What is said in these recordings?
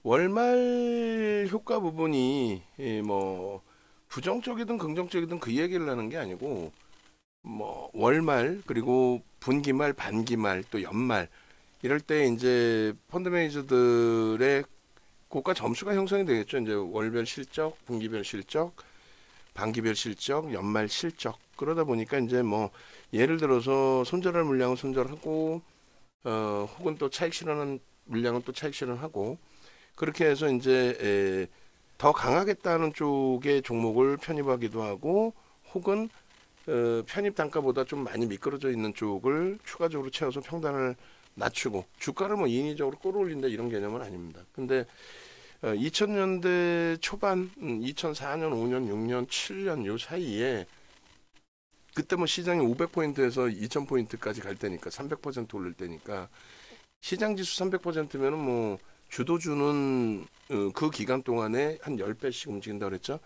월말 효과 부분이 뭐 부정적이든 긍정적이든 그 얘기를 하는 게 아니고, 뭐 월말 그리고 분기말 반기말 또 연말 이럴 때 이제 펀드 매니저들의 고가 점수가 형성이 되겠죠. 이제 월별 실적, 분기별 실적, 반기별 실적, 연말 실적. 그러다 보니까 이제 뭐 예를 들어서 손절할 물량은 손절하고, 혹은 또 차익 실현한 물량은 또 차익 실현하고, 그렇게 해서 이제 더 강하겠다는 쪽의 종목을 편입하기도 하고, 혹은 편입 단가보다 좀 많이 미끄러져 있는 쪽을 추가적으로 채워서 평단을 낮추고, 주가를 뭐 인위적으로 끌어올린다 이런 개념은 아닙니다. 근데 2000년대 초반, 2004년, 5년, 6년, 7년 요 사이에 그때 뭐 시장이 500포인트에서 2000포인트까지 갈 때니까 300% 올릴 때니까, 시장 지수 300%면은 뭐 주도주는 그 기간 동안에 한 10배씩 움직인다 그랬죠.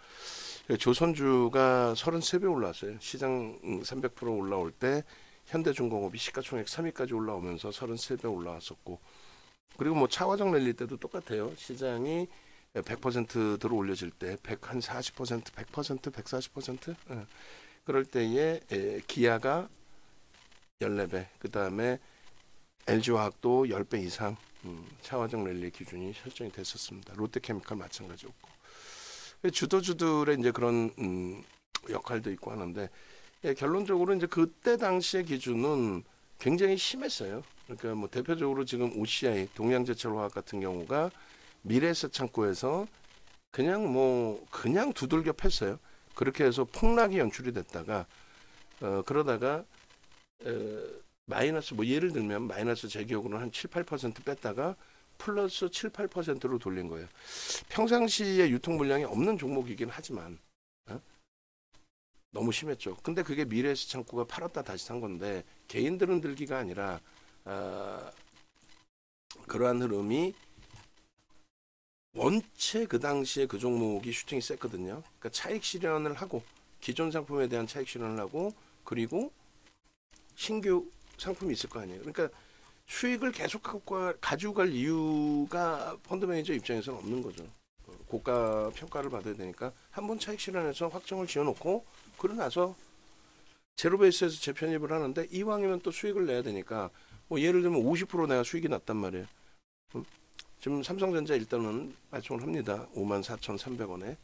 조선주가 33배 올랐어요. 시장 300% 올라올 때 현대중공업이 시가총액 3위까지 올라오면서 33배 올라왔었고, 그리고 뭐 차화정 랠리 때도 똑같아요. 시장이 100% 들어 올려질 때, 100, 한 40%, 100%, 140%? 그럴 때에 기아가 14배, 그 다음에 LG화학도 10배 이상 차화정 랠리 기준이 설정이 됐었습니다. 롯데케미칼 마찬가지였고. 주도주들의 이제 그런 역할도 있고 하는데, 결론적으로 이제 그때 당시의 기준은 굉장히 심했어요. 그러니까 뭐 대표적으로 지금 OCI 동양제철화학 같은 경우가 미래에셋 창고에서 그냥 두들겨 팼어요. 그렇게 해서 폭락이 연출이 됐다가 그러다가 마이너스, 뭐 예를 들면 마이너스 제 기억으로는 한 7, 8% 뺐다가 플러스 7, 8%로 돌린 거예요. 평상시에 유통 물량이 없는 종목이긴 하지만 너무 심했죠. 근데 그게 미래에셋 창고가 팔았다 다시 산 건데, 개인들은 들기가 아니라 그러한 흐름이 원체 그 당시에 그 종목이 슈팅이 셌거든요. 그러니까 차익 실현을 하고, 기존 상품에 대한 차익 실현을 하고, 그리고 신규 상품이 있을 거 아니에요. 그러니까 수익을 계속 가지고 갈 이유가 펀드 매니저 입장에서는 없는 거죠. 고가 평가를 받아야 되니까 한번 차익 실현해서 확정을 지어놓고, 그러고 나서 제로 베이스에서 재편입을 하는데, 이왕이면 또 수익을 내야 되니까, 뭐 예를 들면 50% 내가 수익이 났단 말이에요. 지금 삼성전자 일단은 발송을 합니다. 54,300원에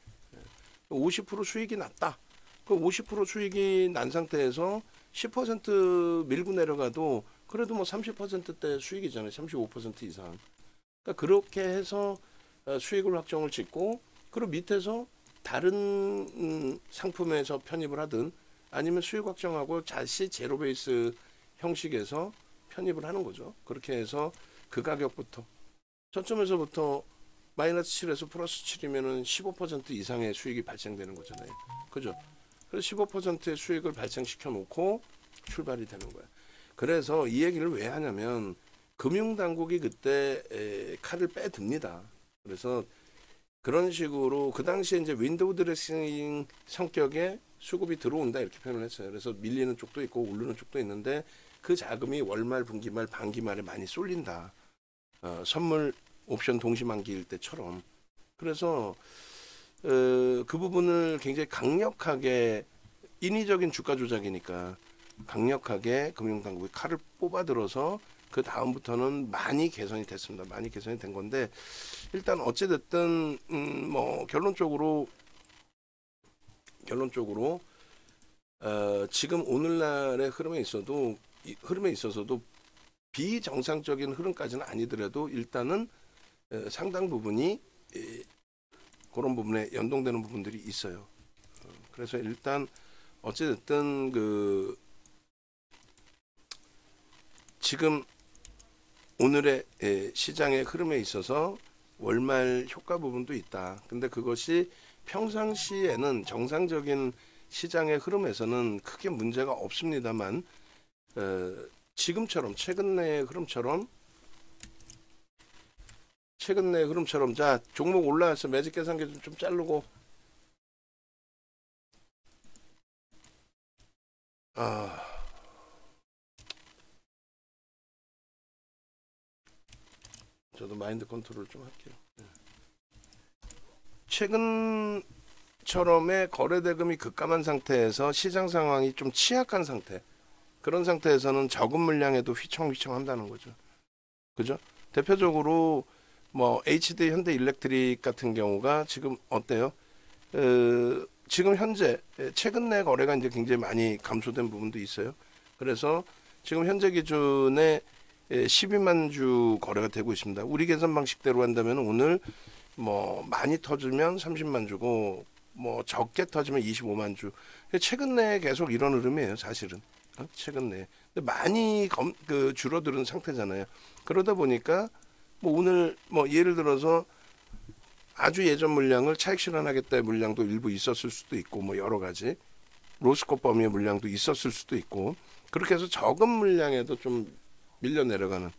50% 수익이 났다. 그 50% 수익이 난 상태에서 10% 밀고 내려가도 그래도 뭐 30%대 수익이잖아요. 35% 이상. 그러니까 그렇게 해서 수익을 확정을 짓고, 그리고 밑에서 다른 상품에서 편입을 하든, 아니면 수익 확정하고 다시 제로 베이스 형식에서 편입을 하는 거죠. 그렇게 해서 그 가격부터 저점에서부터 마이너스 7에서 플러스 7이면은 15% 이상의 수익이 발생되는 거잖아요. 그죠? 그래서 15%의 수익을 발생시켜 놓고 출발이 되는 거야. 그래서 이 얘기를 왜 하냐면, 금융당국이 그때 칼을 빼듭니다. 그래서 그런 식으로 그 당시에 이제 윈도우 드레싱 성격의 수급이 들어온다 이렇게 표현을 했어요. 그래서 밀리는 쪽도 있고 오르는 쪽도 있는데, 그 자금이 월말, 분기말, 반기말에 많이 쏠린다. 선물 옵션 동시만기일 때처럼. 그래서 그 부분을 굉장히 강력하게, 인위적인 주가 조작이니까 강력하게 금융당국이 칼을 뽑아들어서 그 다음부터는 많이 개선이 됐습니다. 많이 개선이 된 건데, 일단 어찌됐든 뭐 결론적으로 지금 오늘날의 흐름에 있어서도 비정상적인 흐름까지는 아니더라도 일단은 상당 부분이 그런 부분에 연동되는 부분들이 있어요. 그래서 일단 어찌됐든 지금 오늘의 시장의 흐름에 있어서 월말 효과 부분도 있다. 근데 그것이 평상시에는 정상적인 시장의 흐름에서는 크게 문제가 없습니다만, 지금처럼 최근 내 흐름처럼 자, 종목 올라와서 매직 계산기 좀 자르고, 저도 마인드 컨트롤 좀 할게요. 최근처럼의 거래 대금이 급감한 상태에서 시장 상황이 좀 취약한 상태, 그런 상태에서는 적은 물량에도 휘청휘청 한다는 거죠. 그죠? 대표적으로 뭐 HD 현대일렉트릭 같은 경우가 지금 어때요? 지금 현재 최근 내 거래가 이제 굉장히 많이 감소된 부분도 있어요. 그래서 지금 현재 기준에 12만 주 거래가 되고 있습니다. 우리 계산 방식대로 한다면 오늘 뭐 많이 터지면 30만 주고 뭐 적게 터지면 25만 주. 최근 내에 계속 이런 흐름이에요, 사실은. 최근 내에. 근데 많이 줄어드는 상태잖아요. 그러다 보니까 뭐 오늘 뭐 예를 들어서 아주 예전 물량을 차익 실현하겠다의 물량도 일부 있었을 수도 있고, 뭐 여러 가지 로스코 범위의 물량도 있었을 수도 있고, 그렇게 해서 적은 물량에도 좀 밀려 내려가는.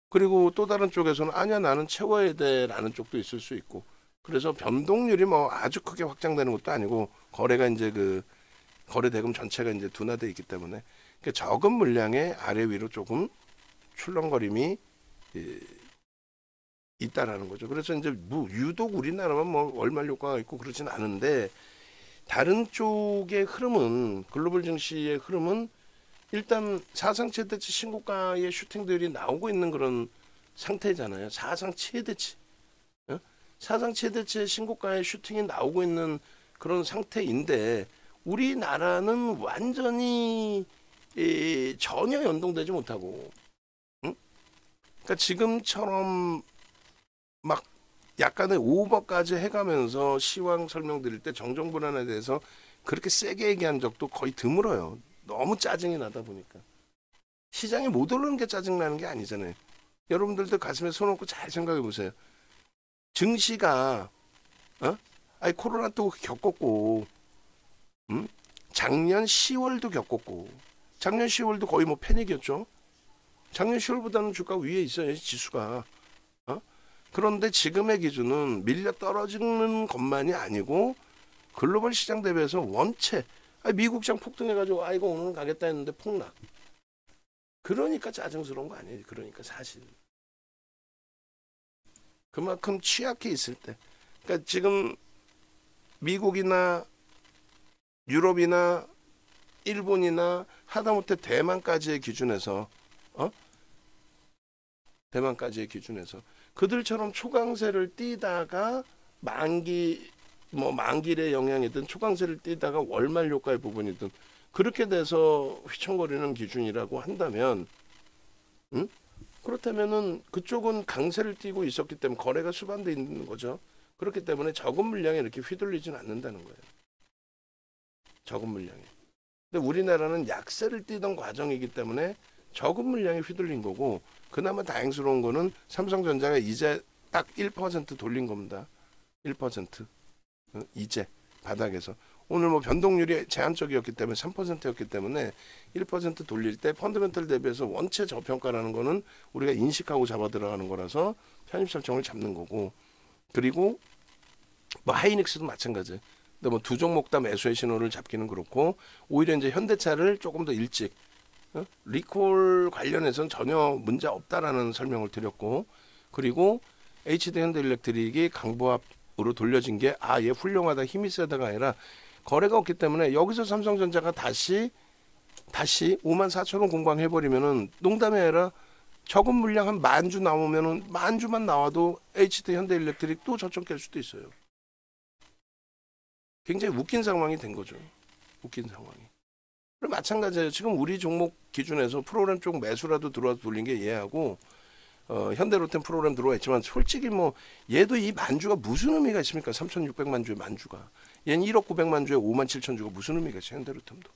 그리고 또 다른 쪽에서는 아니야 나는 채워야 돼라는 쪽도 있을 수 있고, 그래서 변동률이 뭐 아주 크게 확장되는 것도 아니고, 거래가 이제 그 거래 대금 전체가 이제 둔화돼 있기 때문에 적은 물량의 아래 위로 조금 출렁거림이 있다라는 거죠. 그래서 이제 뭐 유독 우리나라만 뭐 월말 효과가 있고 그러진 않은데, 다른 쪽의 흐름은, 글로벌 증시의 흐름은 일단 사상 최대치 신고가의 슈팅들이 나오고 있는 그런 상태잖아요. 사상 최대치, 사상 최대치 신고가의 슈팅이 나오고 있는 그런 상태인데, 우리나라는 완전히 전혀 연동되지 못하고, 그러니까 지금처럼 막 약간의 오버까지 해가면서 시황 설명드릴 때 정정 불안에 대해서 그렇게 세게 얘기한 적도 거의 드물어요. 너무 짜증이 나다 보니까. 시장이 못 오르는 게 짜증나는 게 아니잖아요. 여러분들도 가슴에 손 얹고 잘 생각해 보세요. 증시가 아니 코로나 또 겪었고, 작년 10월도 겪었고, 작년 10월도 거의 뭐 패닉이었죠. 작년 10월보다는 주가 위에 있어요, 지수가. 그런데 지금의 기준은 밀려 떨어지는 것만이 아니고 글로벌 시장 대비해서 원체 미국장 폭등해가지고 아이고 오늘은 가겠다 했는데 폭락. 그러니까 짜증스러운 거 아니에요. 그러니까 사실 그만큼 취약해 있을 때, 그러니까 지금 미국이나 유럽이나 일본이나 하다못해 대만까지의 기준에서 대만까지의 기준에서 그들처럼 초강세를 띠다가 만기의 영향이든 초강세를 띠다가 월말 효과의 부분이든 그렇게 돼서 휘청거리는 기준이라고 한다면, 그렇다면은 그쪽은 강세를 띠고 있었기 때문에 거래가 수반돼 있는 거죠. 그렇기 때문에 적은 물량에 이렇게 휘둘리지는 않는다는 거예요. 적은 물량에. 근데 우리나라는 약세를 띠던 과정이기 때문에 적은 물량에 휘둘린 거고, 그나마 다행스러운 거는 삼성전자가 이제 딱 1% 돌린 겁니다. 1% 이제 바닥에서. 오늘 뭐 변동률이 제한적이었기 때문에 3%였기 때문에 1% 돌릴 때 펀더멘털 대비해서 원체 저평가라는 거는 우리가 인식하고 잡아 들어가는 거라서 편입 설정을 잡는 거고, 그리고 뭐 하이닉스도 마찬가지. 근데 뭐 두 종목 다 매수의 신호를 잡기는 그렇고, 오히려 이제 현대차를 조금 더 일찍 리콜 관련해서는 전혀 문제 없다라는 설명을 드렸고, 그리고 HD 현대일렉트릭이 강보합으로 돌려진 게 얘 훌륭하다 힘이 세다가 아니라 거래가 없기 때문에 여기서 삼성전자가 다시 54,000원 공방해버리면은 농담이 아니라 적은 물량 한 10,000주 나오면은 10,000주만 나와도 HD 현대일렉트릭 또 저점 깰 수도 있어요. 굉장히 웃긴 상황이 된 거죠. 웃긴 상황이. 마찬가지예요. 지금 우리 종목 기준에서 프로그램 쪽 매수라도 들어와서 돌린 게 얘하고 현대로템 프로그램 들어와 있지만, 솔직히 뭐 얘도 이 만주가 무슨 의미가 있습니까? 3,600만 주의 만주가. 얘는 1억 900만 주에 5만 7천 주가 무슨 의미가 있어요? 현대로템도.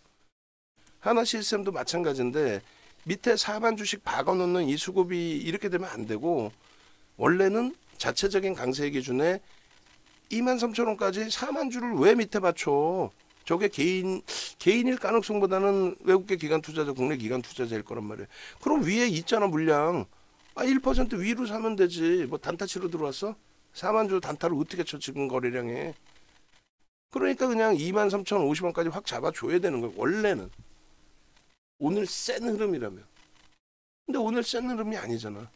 하나시스템도 마찬가지인데 밑에 4만 주씩 박아놓는 이 수급이 이렇게 되면 안 되고, 원래는 자체적인 강세 기준에 23,000원까지 4만 주를 왜 밑에 받쳐? 저게 개인일 가능성보다는 외국계 기관 투자자, 국내 기관 투자자일 거란 말이에요. 그럼 위에 있잖아 물량. 1% 위로 사면 되지. 뭐 단타치로 들어왔어? 4만 주 단타를 어떻게 쳐 지금 거래량에. 그러니까 그냥 23,050원까지 확 잡아줘야 되는 거예요. 원래는. 오늘 센 흐름이라면. 근데 오늘 센 흐름이 아니잖아.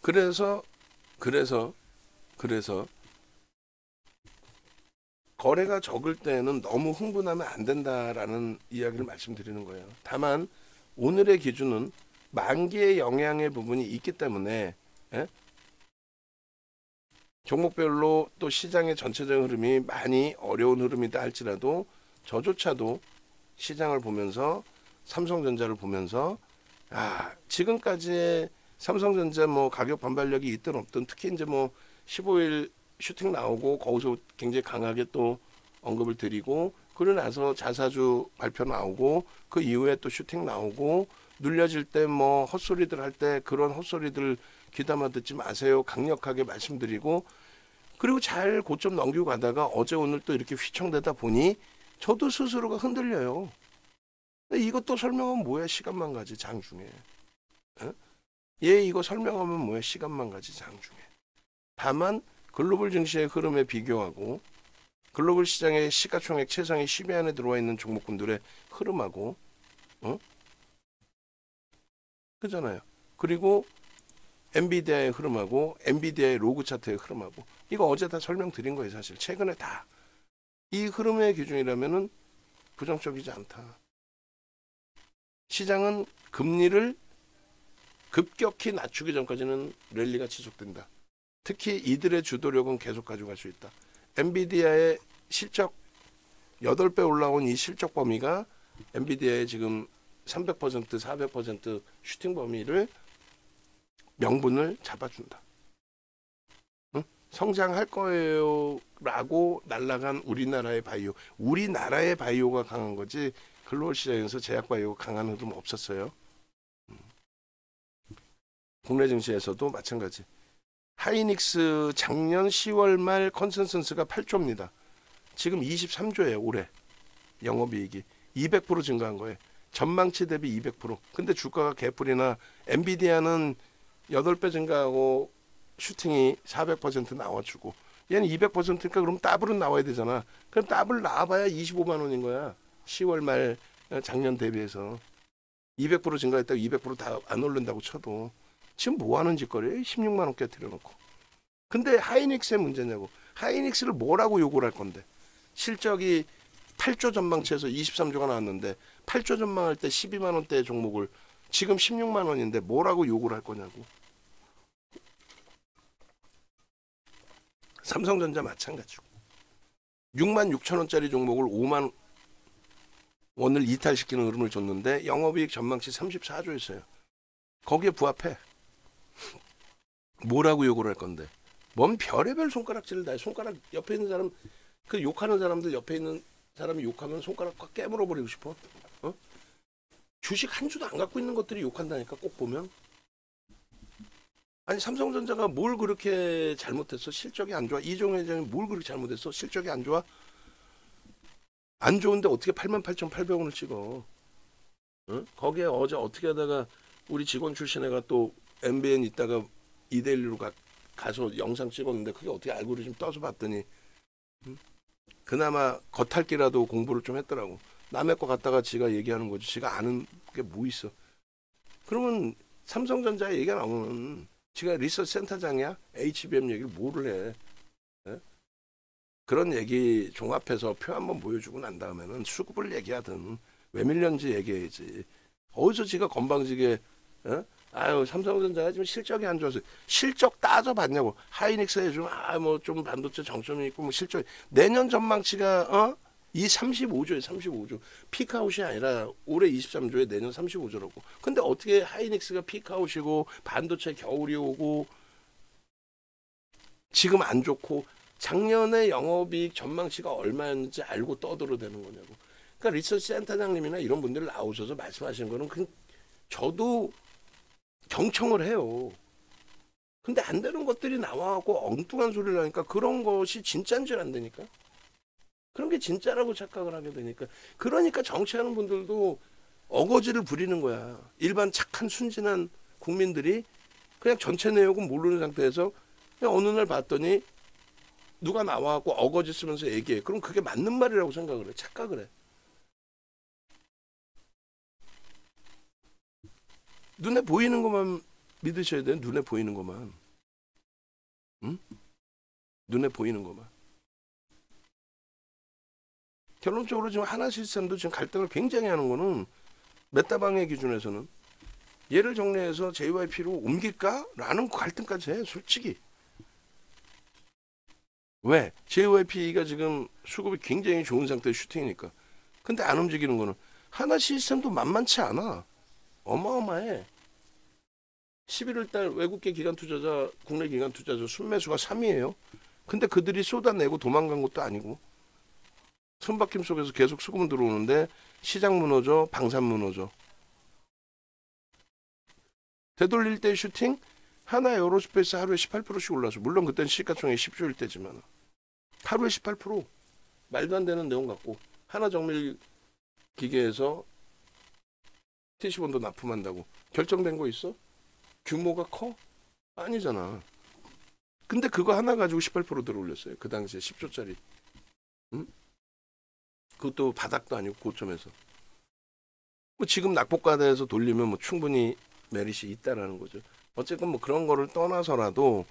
그래서 거래가 적을 때는 너무 흥분하면 안 된다라는 이야기를 말씀드리는 거예요. 다만 오늘의 기준은 만기의 영향의 부분이 있기 때문에 예? 종목별로 또 시장의 전체적인 흐름이 많이 어려운 흐름이다 할지라도 저조차도 시장을 보면서 삼성전자를 보면서 지금까지의 삼성전자 뭐 가격 반발력이 있든 없든 특히 이제 뭐 15일 슈팅 나오고 거기서 굉장히 강하게 또 언급을 드리고 그러고 나서 자사주 발표 나오고 그 이후에 또 슈팅 나오고 눌려질 때 뭐 헛소리들 할 때 그런 헛소리들 귀담아 듣지 마세요. 강력하게 말씀드리고 그리고 잘 고점 넘기고 가다가 어제 오늘 또 이렇게 휘청대다 보니 저도 스스로가 흔들려요. 이것도 설명하면 뭐야 시간만 가지 장중에. 이거 설명하면 뭐야 시간만 가지 장중에. 다만 글로벌 증시의 흐름에 비교하고 글로벌 시장의 시가총액 최상위 10위 안에 들어와 있는 종목군들의 흐름하고 그잖아요. 그리고 엔비디아의 흐름하고 엔비디아의 로그 차트의 흐름하고 이거 어제 다 설명드린 거예요. 사실 최근에 다 이 흐름의 기준이라면은 부정적이지 않다. 시장은 금리를 급격히 낮추기 전까지는 랠리가 지속된다. 특히 이들의 주도력은 계속 가져갈 수 있다. 엔비디아의 실적 8배 올라온 이 실적 범위가 엔비디아의 지금 300%, 400% 슈팅 범위를 명분을 잡아준다. 성장할 거예요 라고 날아간 우리나라의 바이오가 강한 거지 글로벌 시장에서 제약 바이오가 강한 흐름 없었어요. 국내 증시에서도 마찬가지. 하이닉스 작년 10월 말 컨센서스가 8조입니다. 지금 23조예요. 올해 영업이익이 200% 증가한 거예요. 전망치 대비 200%. 근데 주가가 개뿔이나 엔비디아는 8배 증가하고 슈팅이 400% 나와주고 얘는 200%니까 그럼 더블은 나와야 되잖아. 그럼 더블 나와봐야 25만 원인 거야. 10월 말 작년 대비해서 200% 증가했다고 200% 다 안 오른다고 쳐도 지금 뭐 하는 짓거리예요? 16만 원 깨트려 놓고. 근데 하이닉스의 문제냐고. 하이닉스를 뭐라고 요구를 할 건데. 실적이 8조 전망치에서 23조가 나왔는데 8조 전망할 때 12만 원대의 종목을 지금 16만 원인데 뭐라고 요구를 할 거냐고. 삼성전자 마찬가지고 6만 6천 원짜리 종목을 5만 원을 이탈시키는 흐름을 줬는데 영업이익 전망치 34조였어요. 거기에 부합해. 뭐라고 요구를 할 건데. 뭔 별의별 손가락질을 다 해. 손가락 옆에 있는 사람 그 욕하는 사람들 옆에 있는 사람이 욕하면 손가락 확 깨물어 버리고 싶어. 주식 한 주도 안 갖고 있는 것들이 욕한다니까 꼭 보면. 아니 삼성전자가 뭘 그렇게 잘못했어? 실적이 안 좋아. 이종현 회장이 뭘 그렇게 잘못했어? 실적이 안 좋아? 안 좋은데 어떻게 88,800원을 찍어? 거기에 어제 어떻게 하다가 우리 직원 출신 애가 또 MBN 있다가 이데일리로 가서 영상 찍었는데 그게 어떻게 알고리즘 떠서 봤더니 그나마 겉핥기라도 공부를 좀 했더라고. 남의 거 갖다가 지가 얘기하는 거지. 지가 아는 게 뭐 있어. 그러면 삼성전자 얘기가 나오면 지가 리서치 센터장이야? HBM 얘기를 뭐를 해? 그런 얘기 종합해서 표 한번 보여주고 난 다음에는 수급을 얘기하든 왜 밀렸는지 얘기해야지. 어디서 지가 건방지게 아유 삼성전자가 지금 실적이 안 좋아서 실적 따져봤냐고. 하이닉스에 좀 뭐 좀 반도체 정점이 있고 뭐 실적 내년 전망치가 이 35조에 35조 피크아웃이 아니라 올해 23조에 내년 35조라고. 근데 어떻게 하이닉스가 피크아웃이고 반도체 겨울이 오고 지금 안 좋고 작년에 영업이익 전망치가 얼마였는지 알고 떠들어대는 거냐고. 그러니까 리서치 센터장님이나 이런 분들 나오셔서 말씀하시는 거는 저도 경청을 해요. 근데 안 되는 것들이 나와갖고 엉뚱한 소리를 하니까 그런 것이 진짜인 줄 안 되니까. 그런 게 진짜라고 착각을 하게 되니까. 그러니까 정치하는 분들도 어거지를 부리는 거야. 일반 착한 순진한 국민들이 그냥 전체 내용은 모르는 상태에서 그냥 어느 날 봤더니 누가 나와갖고 어거지 쓰면서 얘기해. 그럼 그게 맞는 말이라고 생각을 해. 착각을 해. 눈에 보이는 것만 믿으셔야 돼요. 눈에 보이는 것만. 응? 눈에 보이는 것만. 결론적으로 지금 하나 시스템도 지금 갈등을 굉장히 하는 거는 메타방의 기준에서는 얘를 정리해서 JYP로 옮길까? 라는 갈등까지 해. 솔직히. 왜? JYP가 지금 수급이 굉장히 좋은 상태의 슈팅이니까. 근데 안 움직이는 거는 하나 시스템도 만만치 않아. 어마어마해. 11월달 외국계 기관 투자자, 국내 기관 투자자 순매수가 3위예요. 근데 그들이 쏟아내고 도망간 것도 아니고 손바뀜 속에서 계속 수급은 들어오는데 시장 무너져, 방산 무너져. 되돌릴 때 슈팅 하나 에어로스페이스 하루에 18%씩 올라서 물론 그땐 시가총액 10조일 때지만 하루에 18% 말도 안 되는 내용 같고 하나 정밀 기계에서 TC본도 납품한다고 결정된 거 있어? 규모가 커? 아니잖아. 근데 그거 하나 가지고 18% 들어올렸어요. 그 당시에 10조짜리. 응? 그것도 바닥도 아니고 고점에서. 뭐 지금 낙폭과대에서 돌리면 뭐 충분히 메리시 있다라는 거죠. 어쨌든 뭐 그런 거를 떠나서라도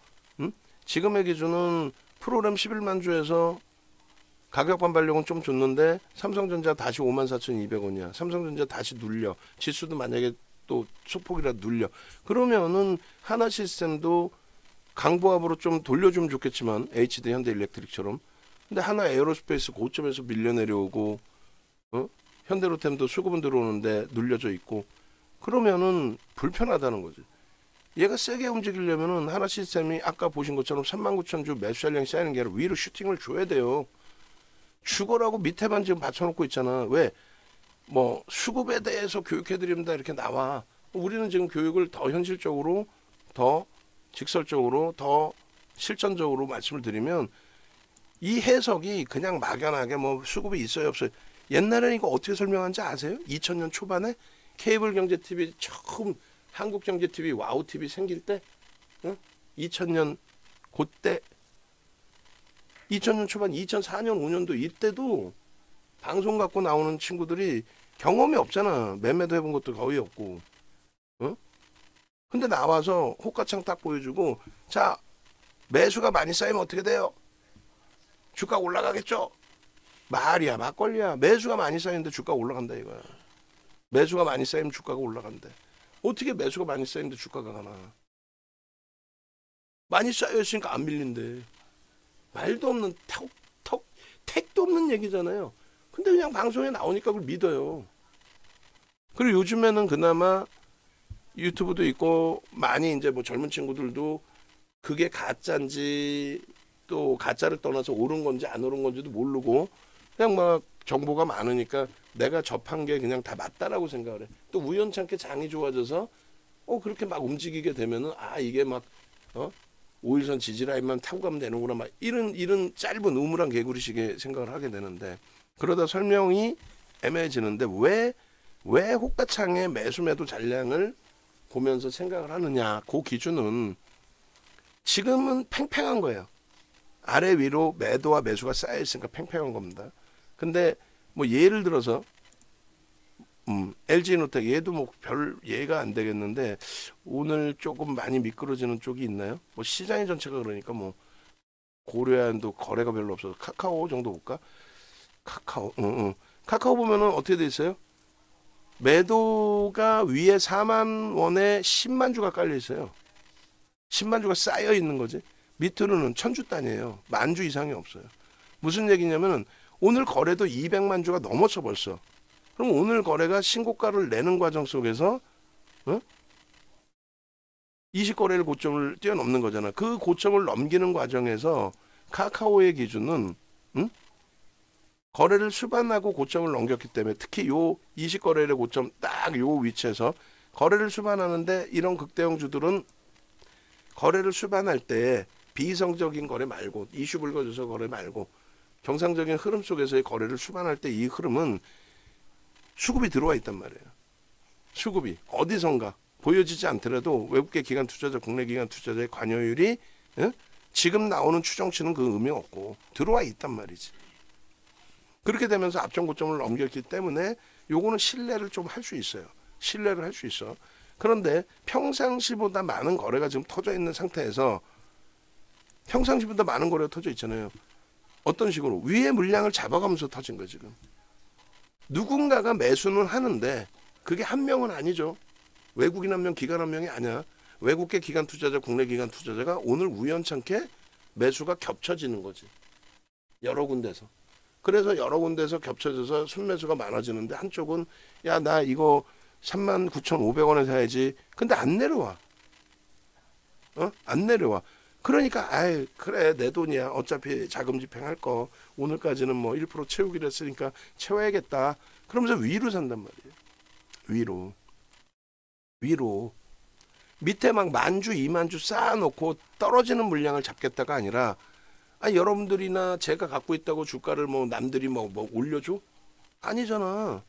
지금의 기준은 프로그램 11만 주에서 가격 반발력은 좀 줬는데 삼성전자 다시 54,200원이야. 삼성전자 다시 눌려. 지수도 만약에 또 소폭이라도 눌려. 그러면은 하나 시스템도 강보합으로 좀 돌려주면 좋겠지만 HD 현대일렉트릭처럼. 근데 하나 에어로스페이스 고점에서 밀려 내려오고 현대로템도 수급은 들어오는데 눌려져 있고 그러면은 불편하다는 거지. 얘가 세게 움직이려면은 하나 시스템이 아까 보신 것처럼 39,000주 매수 잔량이 쌓이는 게 아니라 위로 슈팅을 줘야 돼요. 죽어라고 밑에만 지금 받쳐놓고 있잖아. 왜? 뭐 수급에 대해서 교육해드립니다 이렇게 나와. 우리는 지금 교육을 더 현실적으로, 더 직설적으로, 더 실전적으로 말씀을 드리면 이 해석이 그냥 막연하게 뭐 수급이 있어요 없어요. 옛날에는 이거 어떻게 설명한지 아세요? 2000년 초반에 케이블 경제 TV 처음 한국 경제 TV 와우 TV 생길 때 2000년 그때 2000년 초반 2004년 5년도 이때도 방송 갖고 나오는 친구들이 경험이 없잖아. 매매도 해본 것도 거의 없고. 근데 나와서 호가창 딱 보여주고 자 매수가 많이 쌓이면 어떻게 돼요? 주가 올라가겠죠? 말이야 막걸리야. 매수가 많이 쌓이는데 주가가 올라간다 이거야. 매수가 많이 쌓이면 주가가 올라간대. 어떻게 매수가 많이 쌓이는데 주가가 가나. 많이 쌓여있으니까 안 밀린대. 말도 없는 택도 없는 얘기잖아요. 근데 그냥 방송에 나오니까 그걸 믿어요. 그리고 요즘에는 그나마 유튜브도 있고 많이 이제 뭐 젊은 친구들도 그게 가짜인지 또 가짜를 떠나서 옳은 건지 안 옳은 건지도 모르고 그냥 막 정보가 많으니까 내가 접한 게 그냥 다 맞다라고 생각을 해. 또 우연찮게 장이 좋아져서 그렇게 막 움직이게 되면은 이게 막 5일선 지지라인만 타고 가면 되는구나 막 이런 짧은 우물한 개구리식의 생각을 하게 되는데 그러다 설명이 애매해지는데 왜 호가창의 매수 매도 잔량을 보면서 생각을 하느냐. 그 기준은 지금은 팽팽한 거예요. 아래 위로 매도와 매수가 쌓여 있으니까 팽팽한 겁니다. 근데 뭐 예를 들어서 LG노텍 얘도 뭐 별 예가 안 되겠는데 오늘 조금 많이 미끄러지는 쪽이 있나요? 뭐 시장이 전체가 그러니까 뭐 고려한도 거래가 별로 없어서 카카오 정도 볼까? 카카오 보면은 어떻게 돼 있어요? 매도가 위에 4만 원에 10만 주가 깔려 있어요. 10만 주가 쌓여 있는 거지. 밑으로는 1000주 단위예요. 10,000주 이상이 없어요. 무슨 얘기냐면은 오늘 거래도 200만 주가 넘었어 벌써. 그럼 오늘 거래가 신고가를 내는 과정 속에서 20거래일 고점을 뛰어넘는 거잖아. 그 고점을 넘기는 과정에서 카카오의 기준은 거래를 수반하고 고점을 넘겼기 때문에 특히 요 20거래일의 고점 딱 요 위치에서 거래를 수반하는데 이런 극대형주들은 거래를 수반할 때 비이성적인 거래 말고 이슈 불거져서 거래 말고 정상적인 흐름 속에서의 거래를 수반할 때 이 흐름은 수급이 들어와 있단 말이에요. 수급이 어디선가 보여지지 않더라도 외국계 기관 투자자, 국내 기관 투자자의 관여율이 지금 나오는 추정치는 그 의미 없고 들어와 있단 말이지. 그렇게 되면서 앞전 고점을 넘겼기 때문에 요거는 신뢰를 좀 할 수 있어요. 신뢰를 할 수 있어. 그런데 평상시보다 많은 거래가 지금 터져 있는 상태에서 평상시보다 많은 거래가 터져 있잖아요. 어떤 식으로? 위에 물량을 잡아가면서 터진 거예요, 지금. 누군가가 매수는 하는데 그게 한 명은 아니죠. 외국인 한 명, 기관 한 명이 아니야. 외국계 기관 투자자, 국내 기관 투자자가 오늘 우연찮게 매수가 겹쳐지는 거지. 여러 군데서. 그래서 여러 군데서 겹쳐져서 순매수가 많아지는데 한쪽은 야, 나 이거 39,500원에 사야지. 근데 안 내려와. 안 내려와. 그러니까 아이 그래 내 돈이야. 어차피 자금 집행할 거 오늘까지는 뭐 1% 채우기로 했으니까 채워야겠다. 그러면서 위로 산단 말이에요. 위로. 밑에 막 만주, 2만주 쌓아놓고 떨어지는 물량을 잡겠다가 아니라 여러분들이나 제가 갖고 있다고 주가를 뭐 남들이 뭐 올려줘? 아니잖아.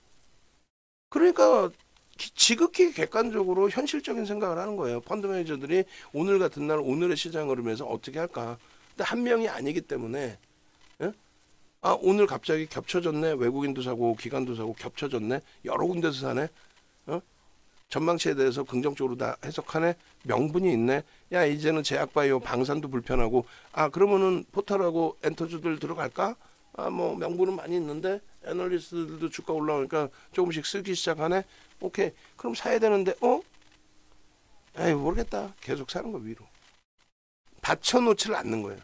그러니까 지극히 객관적으로 현실적인 생각을 하는 거예요. 펀드 매니저들이 오늘 같은 날 오늘의 시장 흐름에서 어떻게 할까? 근데 한 명이 아니기 때문에 오늘 갑자기 겹쳐졌네. 외국인도 사고 기관도 사고 겹쳐졌네. 여러 군데서 사네. 전망치에 대해서 긍정적으로 다 해석하네. 명분이 있네. 야 이제는 제약바이오 방산도 불편하고 그러면은 포탈하고 엔터주들 들어갈까? 뭐 명분은 많이 있는데 애널리스트들도 주가 올라오니까 조금씩 쓰기 시작하네. 오케이. 그럼 사야 되는데 에이 모르겠다. 계속 사는 거 위로. 받쳐놓지를 않는 거예요.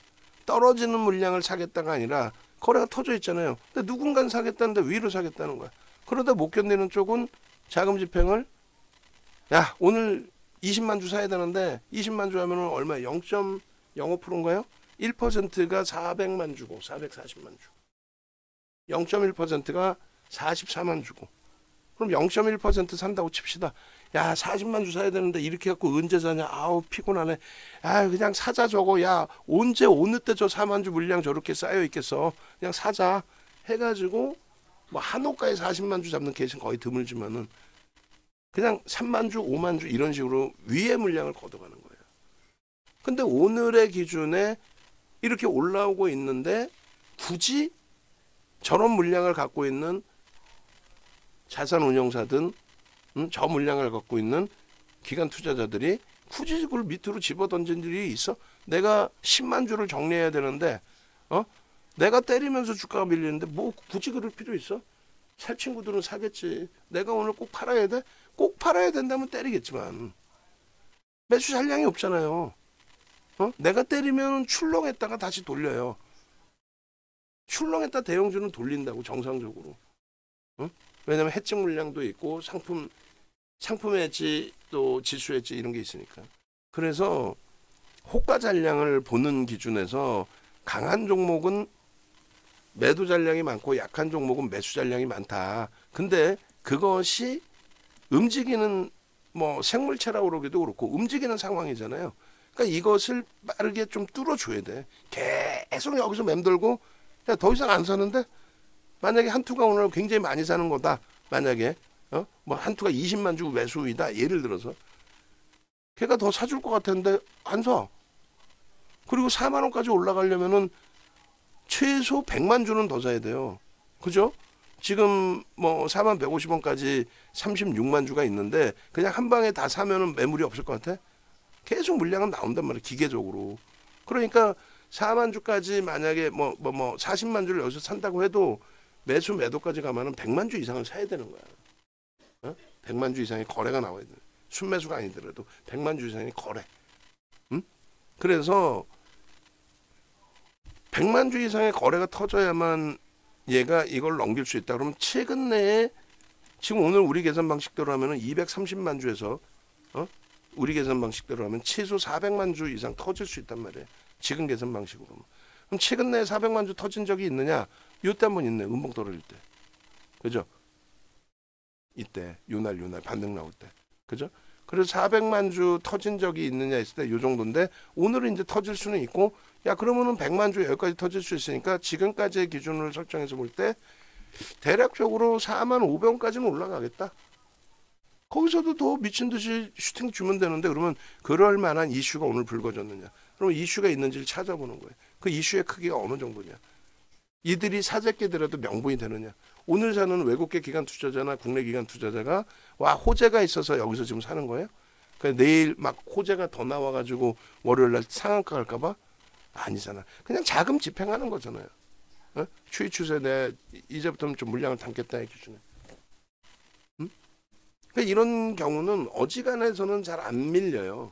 떨어지는 물량을 사겠다가 아니라 거래가 터져 있잖아요. 근데 누군가는 사겠다는데 위로 사겠다는 거야. 그러다 못 견디는 쪽은 자금 집행을 야 오늘 20만 주 사야 되는데 20만 주 하면은 얼마야? 0.05%인가요? 1%가 400만 주고 440만 주. 0.1%가 44만 주고. 그럼 0.1% 산다고 칩시다. 야 40만 주 사야 되는데 이렇게 갖고 언제 사냐. 아우 피곤하네. 그냥 사자 저거. 야 언제 어느 때 저 4만 주 물량 저렇게 쌓여 있겠어. 그냥 사자 해가지고 뭐 한호가에 40만 주 잡는 케이스는 거의 드물지만은 그냥 3만 주, 5만 주 이런 식으로 위에 물량을 걷어가는 거예요. 근데 오늘의 기준에 이렇게 올라오고 있는데 굳이 저런 물량을 갖고 있는 자산운용사든 저 물량을 갖고 있는 기관 투자자들이 굳이 그걸 밑으로 집어던진 일이 있어? 내가 10만 주를 정리해야 되는데 내가 때리면서 주가가 밀리는데 뭐 굳이 그럴 필요 있어? 살 친구들은 사겠지. 내가 오늘 꼭 팔아야 돼? 꼭 팔아야 된다면 때리겠지만 매수 잔량이 없잖아요. 내가 때리면 출렁했다가 다시 돌려요. 출렁했다 대형주는 돌린다고 정상적으로. 왜냐면 해증 물량도 있고 상품 해지 또 지수 해지 이런 게 있으니까. 그래서 호가 잔량을 보는 기준에서 강한 종목은 매도 잔량이 많고 약한 종목은 매수 잔량이 많다. 근데 그것이 움직이는 뭐 생물체라고 그러기도 그렇고 움직이는 상황이잖아요. 그러니까 이것을 빠르게 좀 뚫어줘야 돼. 계속 여기서 맴돌고 야, 더 이상 안 사는데 만약에 한투가 오늘 굉장히 많이 사는 거다. 만약에 뭐 한투가 20만 주 매수이다. 예를 들어서 걔가 더 사줄 것 같았는데 안 사. 그리고 4만 원까지 올라가려면은 최소 100만 주는 더 사야 돼요. 그죠? 지금 뭐 4만 150원까지 36만 주가 있는데 그냥 한 방에 다 사면은 매물이 없을 것 같아? 계속 물량은 나온단 말이야. 기계적으로. 그러니까 4만 주까지 만약에 뭐 40만 주를 여기서 산다고 해도 매도까지 가면은 100만 주 이상을 사야 되는 거야. 100만 주 이상의 거래가 나와야 돼. 순매수가 아니더라도 100만 주 이상의 거래. 그래서 100만 주 이상의 거래가 터져야만 얘가 이걸 넘길 수 있다. 그러면 최근 내에 지금 오늘 우리 계산 방식대로 하면은 230만 주에서 우리 계산 방식대로 하면 최소 400만 주 이상 터질 수 있단 말이에요. 지금 계산 방식으로. 그럼 최근 내에 400만 주 터진 적이 있느냐? 이때 한번 있네. 음봉 떨어질 때. 그죠? 이때 요날 반등 나올 때. 그죠? 그래서 400만 주 터진 적이 있느냐 했을 때 요 정도인데 오늘은 이제 터질 수는 있고 야 그러면은 100만 주 여기까지 터질 수 있으니까 지금까지의 기준을 설정해서 볼 때 대략적으로 4만 500원까지는 올라가겠다. 거기서도 더 미친 듯이 슈팅 주면 되는데 그러면 그럴 만한 이슈가 오늘 불거졌느냐. 그러면 이슈가 있는지를 찾아보는 거예요. 그 이슈의 크기가 어느 정도냐. 이들이 사재끼더라도 명분이 되느냐. 오늘 사는 외국계 기관 투자자나 국내 기관 투자자가 와 호재가 있어서 여기서 지금 사는 거예요? 그러니까 내일 막 호재가 더 나와가지고 월요일 날 상한가 갈까봐? 아니잖아. 그냥 자금 집행하는 거잖아요. 어? 추이 추세 내 이제부터는 좀 물량을 담겠다 이 기준에. 응? 그러니까 이런 경우는 어지간해서는 잘 안 밀려요.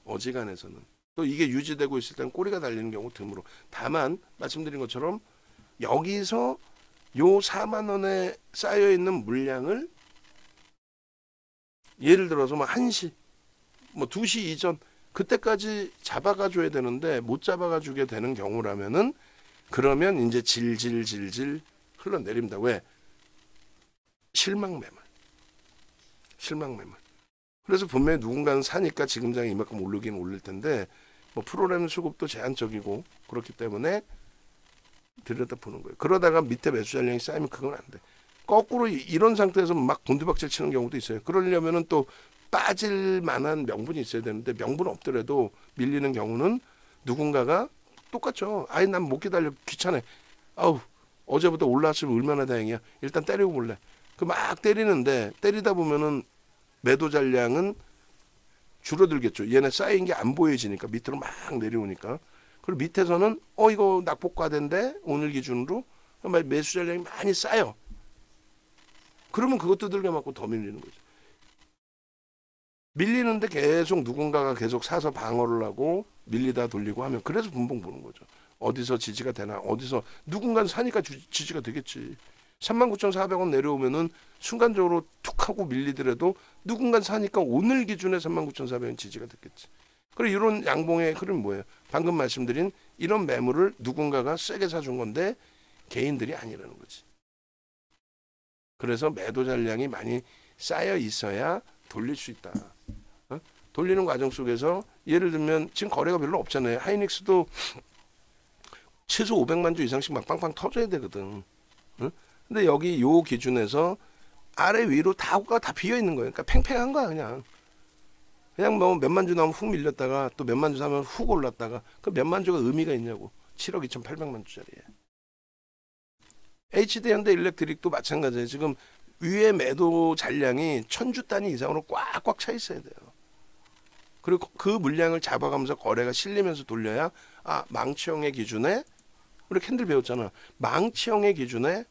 어지간해서는. 또 이게 유지되고 있을 때는 꼬리가 달리는 경우 드물어. 다만 말씀드린 것처럼 여기서 요 4만 원에 쌓여 있는 물량을 예를 들어서 뭐 1시, 뭐 2시 이전 그때까지 잡아가 줘야 되는데 못 잡아가 주게 되는 경우라면은 그러면 이제 질질질질 흘러내립니다. 왜? 실망 매물. 실망 매물. 그래서 분명히 누군가는 사니까 지금장에 이만큼 오르긴 오를 텐데 뭐 프로그램 수급도 제한적이고 그렇기 때문에 들여다보는 거예요. 그러다가 밑에 매수 잔량이 쌓이면 그건 안 돼. 거꾸로 이런 상태에서 막 곤두박질 치는 경우도 있어요. 그러려면은 또 빠질 만한 명분이 있어야 되는데 명분 없더라도 밀리는 경우는 누군가가 똑같죠. 아이 난 못 기다려 귀찮아. 아우 어제부터 올라왔으면 얼마나 다행이야. 일단 때리고 볼래. 그 막 때리는데 때리다 보면은 매도 잔량은 줄어들겠죠. 얘네 쌓인 게 안 보여지니까 밑으로 막 내려오니까. 그리고 밑에서는 이거 낙폭과대인데 오늘 기준으로 매수 잔량이 많이 쌓여. 그러면 그것도 들겨 맞고 더 밀리는 거죠. 밀리는데 계속 누군가가 계속 사서 방어를 하고 밀리다 돌리고 하면 그래서 분봉 보는 거죠. 어디서 지지가 되나 어디서 누군가는 사니까 지지가 되겠지. 39,400원 내려오면은 순간적으로 툭 하고 밀리더라도 누군가는 사니까 오늘 기준에 39,400원 지지가 됐겠지. 그리고 이런 양봉의 흐름이 뭐예요? 방금 말씀드린 이런 매물을 누군가가 세게 사준 건데 개인들이 아니라는 거지. 그래서 매도 잔량이 많이 쌓여 있어야 돌릴 수 있다. 돌리는 과정 속에서 예를 들면 지금 거래가 별로 없잖아요. 하이닉스도 최소 500만 주 이상씩 막 빵빵 터져야 되거든. 근데 여기 요 기준에서 아래 위로 다가 다 비어 있는 거예요. 그러니까 팽팽한 거야 그냥. 그냥 뭐 몇만 주 나오면 훅 밀렸다가 또 몇만 주 사면 훅 올랐다가 그 몇만 주가 의미가 있냐고. 7억 2,800만 주짜리에. HD 현대 일렉트릭도 마찬가지예요. 지금 위에 매도 잔량이 1000주 단위 이상으로 꽉꽉 차 있어야 돼요. 그리고 그 물량을 잡아가면서 거래가 실리면서 돌려야 망치형의 기준에 우리 캔들 배웠잖아. 망치형의 기준에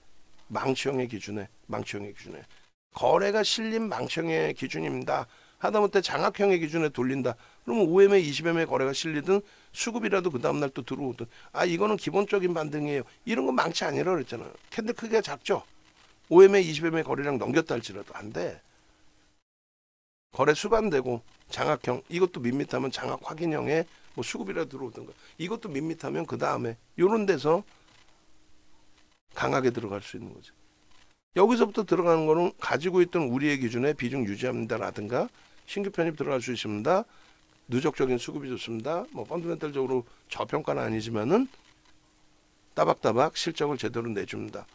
거래가 실린 망치형의 기준입니다. 하다못해 장악형의 기준에 돌린다. 그러면 5MA, 20MA 거래가 실리든 수급이라도 그 다음날 또 들어오든 이거는 기본적인 반등이에요. 이런 건 망치 아니라 그랬잖아. 캔들 크기가 작죠. 5MA, 20MA 거래량 넘겼다 할지라도 안 돼. 거래 수반되고 장악형 이것도 밋밋하면 장악 확인형에 뭐 수급이라도 들어오든가 이것도 밋밋하면 그 다음에 요런 데서 강하게 들어갈 수 있는 거죠. 여기서부터 들어가는 거는 가지고 있던 우리의 기준에 비중 유지합니다라든가 신규 편입 들어갈 수 있습니다. 누적적인 수급이 좋습니다. 뭐 펀드멘탈적으로 저평가는 아니지만은 따박따박 실적을 제대로 내줍니다.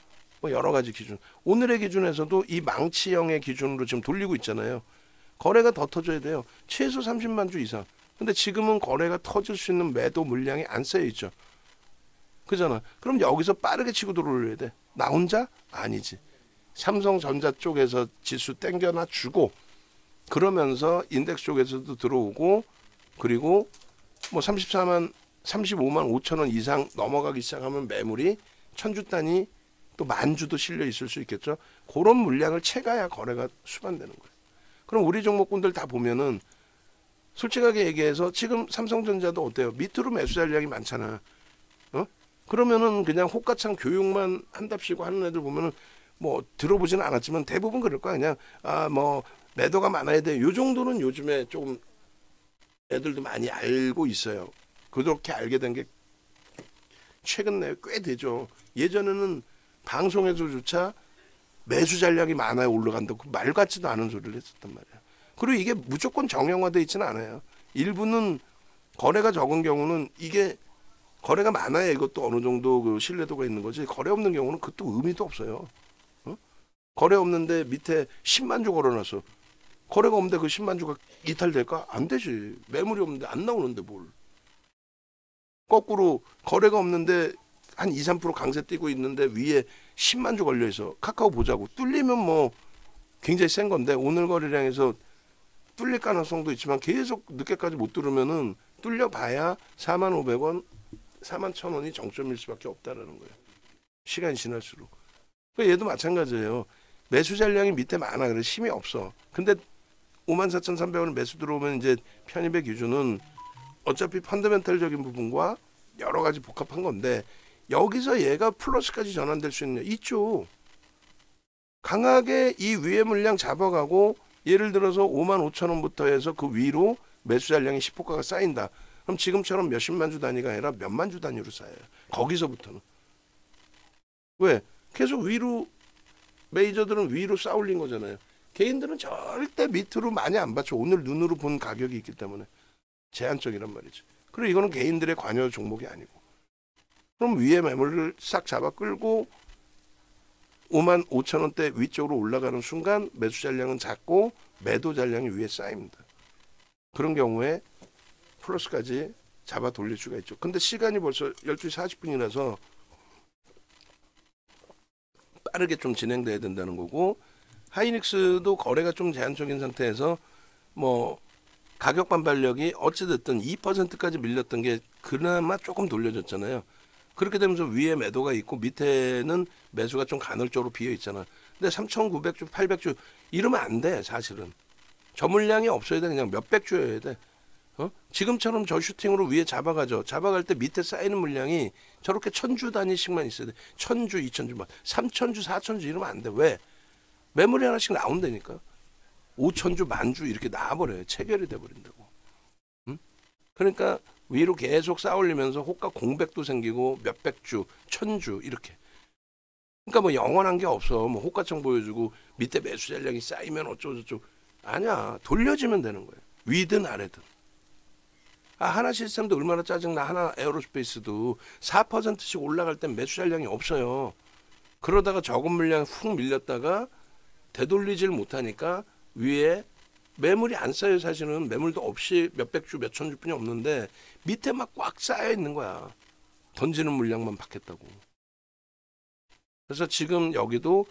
뭐 여러 가지 기준. 오늘의 기준에서도 이 망치형의 기준으로 지금 돌리고 있잖아요. 거래가 더 터져야 돼요. 최소 30만 주 이상. 근데 지금은 거래가 터질 수 있는 매도 물량이 안 쌓여 있죠. 그잖아. 그럼 여기서 빠르게 치고 들어올려야 돼. 나 혼자? 아니지. 삼성전자 쪽에서 지수 땡겨나 주고 그러면서 인덱스 쪽에서도 들어오고 그리고 뭐 35만 5천 원 이상 넘어가기 시작하면 매물이 1000주 단위 또 만주도 실려 있을 수 있겠죠. 그런 물량을 채가야 거래가 수반되는 거예요. 그럼 우리 종목군들 다 보면은 솔직하게 얘기해서 지금 삼성전자도 어때요? 밑으로 매수 잔량이 많잖아. 그러면은 그냥 호가창 교육만 한답시고 하는 애들 보면은 뭐 들어보지는 않았지만 대부분 그럴 거야. 그냥 뭐 매도가 많아야 돼. 요 정도는 요즘에 조금 애들도 많이 알고 있어요. 그렇게 알게 된 게 최근 내에 꽤 되죠. 예전에는 방송에서조차 매수 잔량이 많아야 올라간다고 말 같지도 않은 소리를 했었단 말이야. 그리고 이게 무조건 정형화되어 있지는 않아요. 일부는 거래가 적은 경우는 이게 거래가 많아야 이것도 어느 정도 그 신뢰도가 있는 거지. 거래 없는 경우는 그것도 의미도 없어요. 거래 없는데 밑에 10만 주 걸어놨어. 거래가 없는데 그 10만 주가 이탈될까? 안 되지. 매물이 없는데 안 나오는데 뭘. 거꾸로 거래가 없는데 한 2, 3% 강세 뛰고 있는데 위에 10만 주 걸려 있어. 카카오 보자고. 뚫리면 뭐 굉장히 센 건데 오늘 거래량에서 뚫릴 가능성도 있지만 계속 늦게까지 못 뚫으면은 뚫려봐야 45,000원, 41,000원이 정점일 수밖에 없다라는 거예요. 시간이 지날수록. 그러니까 얘도 마찬가지예요. 매수 잔량이 밑에 많아. 그래 힘이 없어. 근데 54,300원 매수 들어오면 이제 편입의 기준은 어차피 펀더멘탈적인 부분과 여러 가지 복합한 건데 여기서 얘가 플러스까지 전환될 수 있느냐? 있죠. 강하게 이 위에 물량 잡아가고 예를 들어서 55,000원부터 해서 그 위로 매수 잔량이 10호가가 쌓인다. 그럼 지금처럼 몇십만 주 단위가 아니라 몇만 주 단위로 쌓여요. 거기서부터는. 왜? 계속 위로 메이저들은 위로 쌓올린 거잖아요. 개인들은 절대 밑으로 많이 안 받쳐. 오늘 눈으로 본 가격이 있기 때문에 제한적이란 말이죠. 그리고 이거는 개인들의 관여 종목이 아니고. 그럼 위에 매물을 싹 잡아 끌고 55,000원대 위쪽으로 올라가는 순간 매수 잔량은 작고 매도 잔량이 위에 쌓입니다. 그런 경우에 플러스까지 잡아 돌릴 수가 있죠. 근데 시간이 벌써 12시 40분이라서 빠르게 좀 진행돼야 된다는 거고 하이닉스도 거래가 좀 제한적인 상태에서 뭐 가격 반발력이 어찌됐든 2%까지 밀렸던 게 그나마 조금 돌려졌잖아요. 그렇게 되면서 위에 매도가 있고 밑에는 매수가 좀 간헐적으로 비어 있잖아. 근데 3,900주, 800주 이러면 안 돼. 사실은 저 물량이 없어야 돼. 그냥 몇백 주여야 돼. 지금처럼 저 슈팅으로 위에 잡아가죠. 잡아갈 때 밑에 쌓이는 물량이 저렇게 1,000주 단위씩만 있어야 돼. 1,000주, 2,000주, 3,000주, 4,000주 이러면 안 돼. 왜? 매물이 하나씩 나온다니까. 5,000주, 10,000주 이렇게 나와버려요. 체결이 돼버린다고. 그러니까 위로 계속 쌓아올리면서 호가 공백도 생기고 몇백 주, 1,000주 이렇게. 그러니까 뭐 영원한 게 없어. 뭐 호가청 보여주고 밑에 매수 잔량이 쌓이면 어쩌고저쩌고. 아니야. 돌려지면 되는 거예요. 위든 아래든. 하나 시스템도 얼마나 짜증나. 하나 에어로스페이스도 4%씩 올라갈 땐 매수 잔량이 없어요. 그러다가 적은 물량 훅 밀렸다가 되돌리질 못하니까 위에 매물이 안 쌓여. 사실은 매물도 없이 몇백 주, 몇천 주뿐이 없는데 밑에 막 꽉 쌓여 있는 거야. 던지는 물량만 받겠다고. 그래서 지금 여기도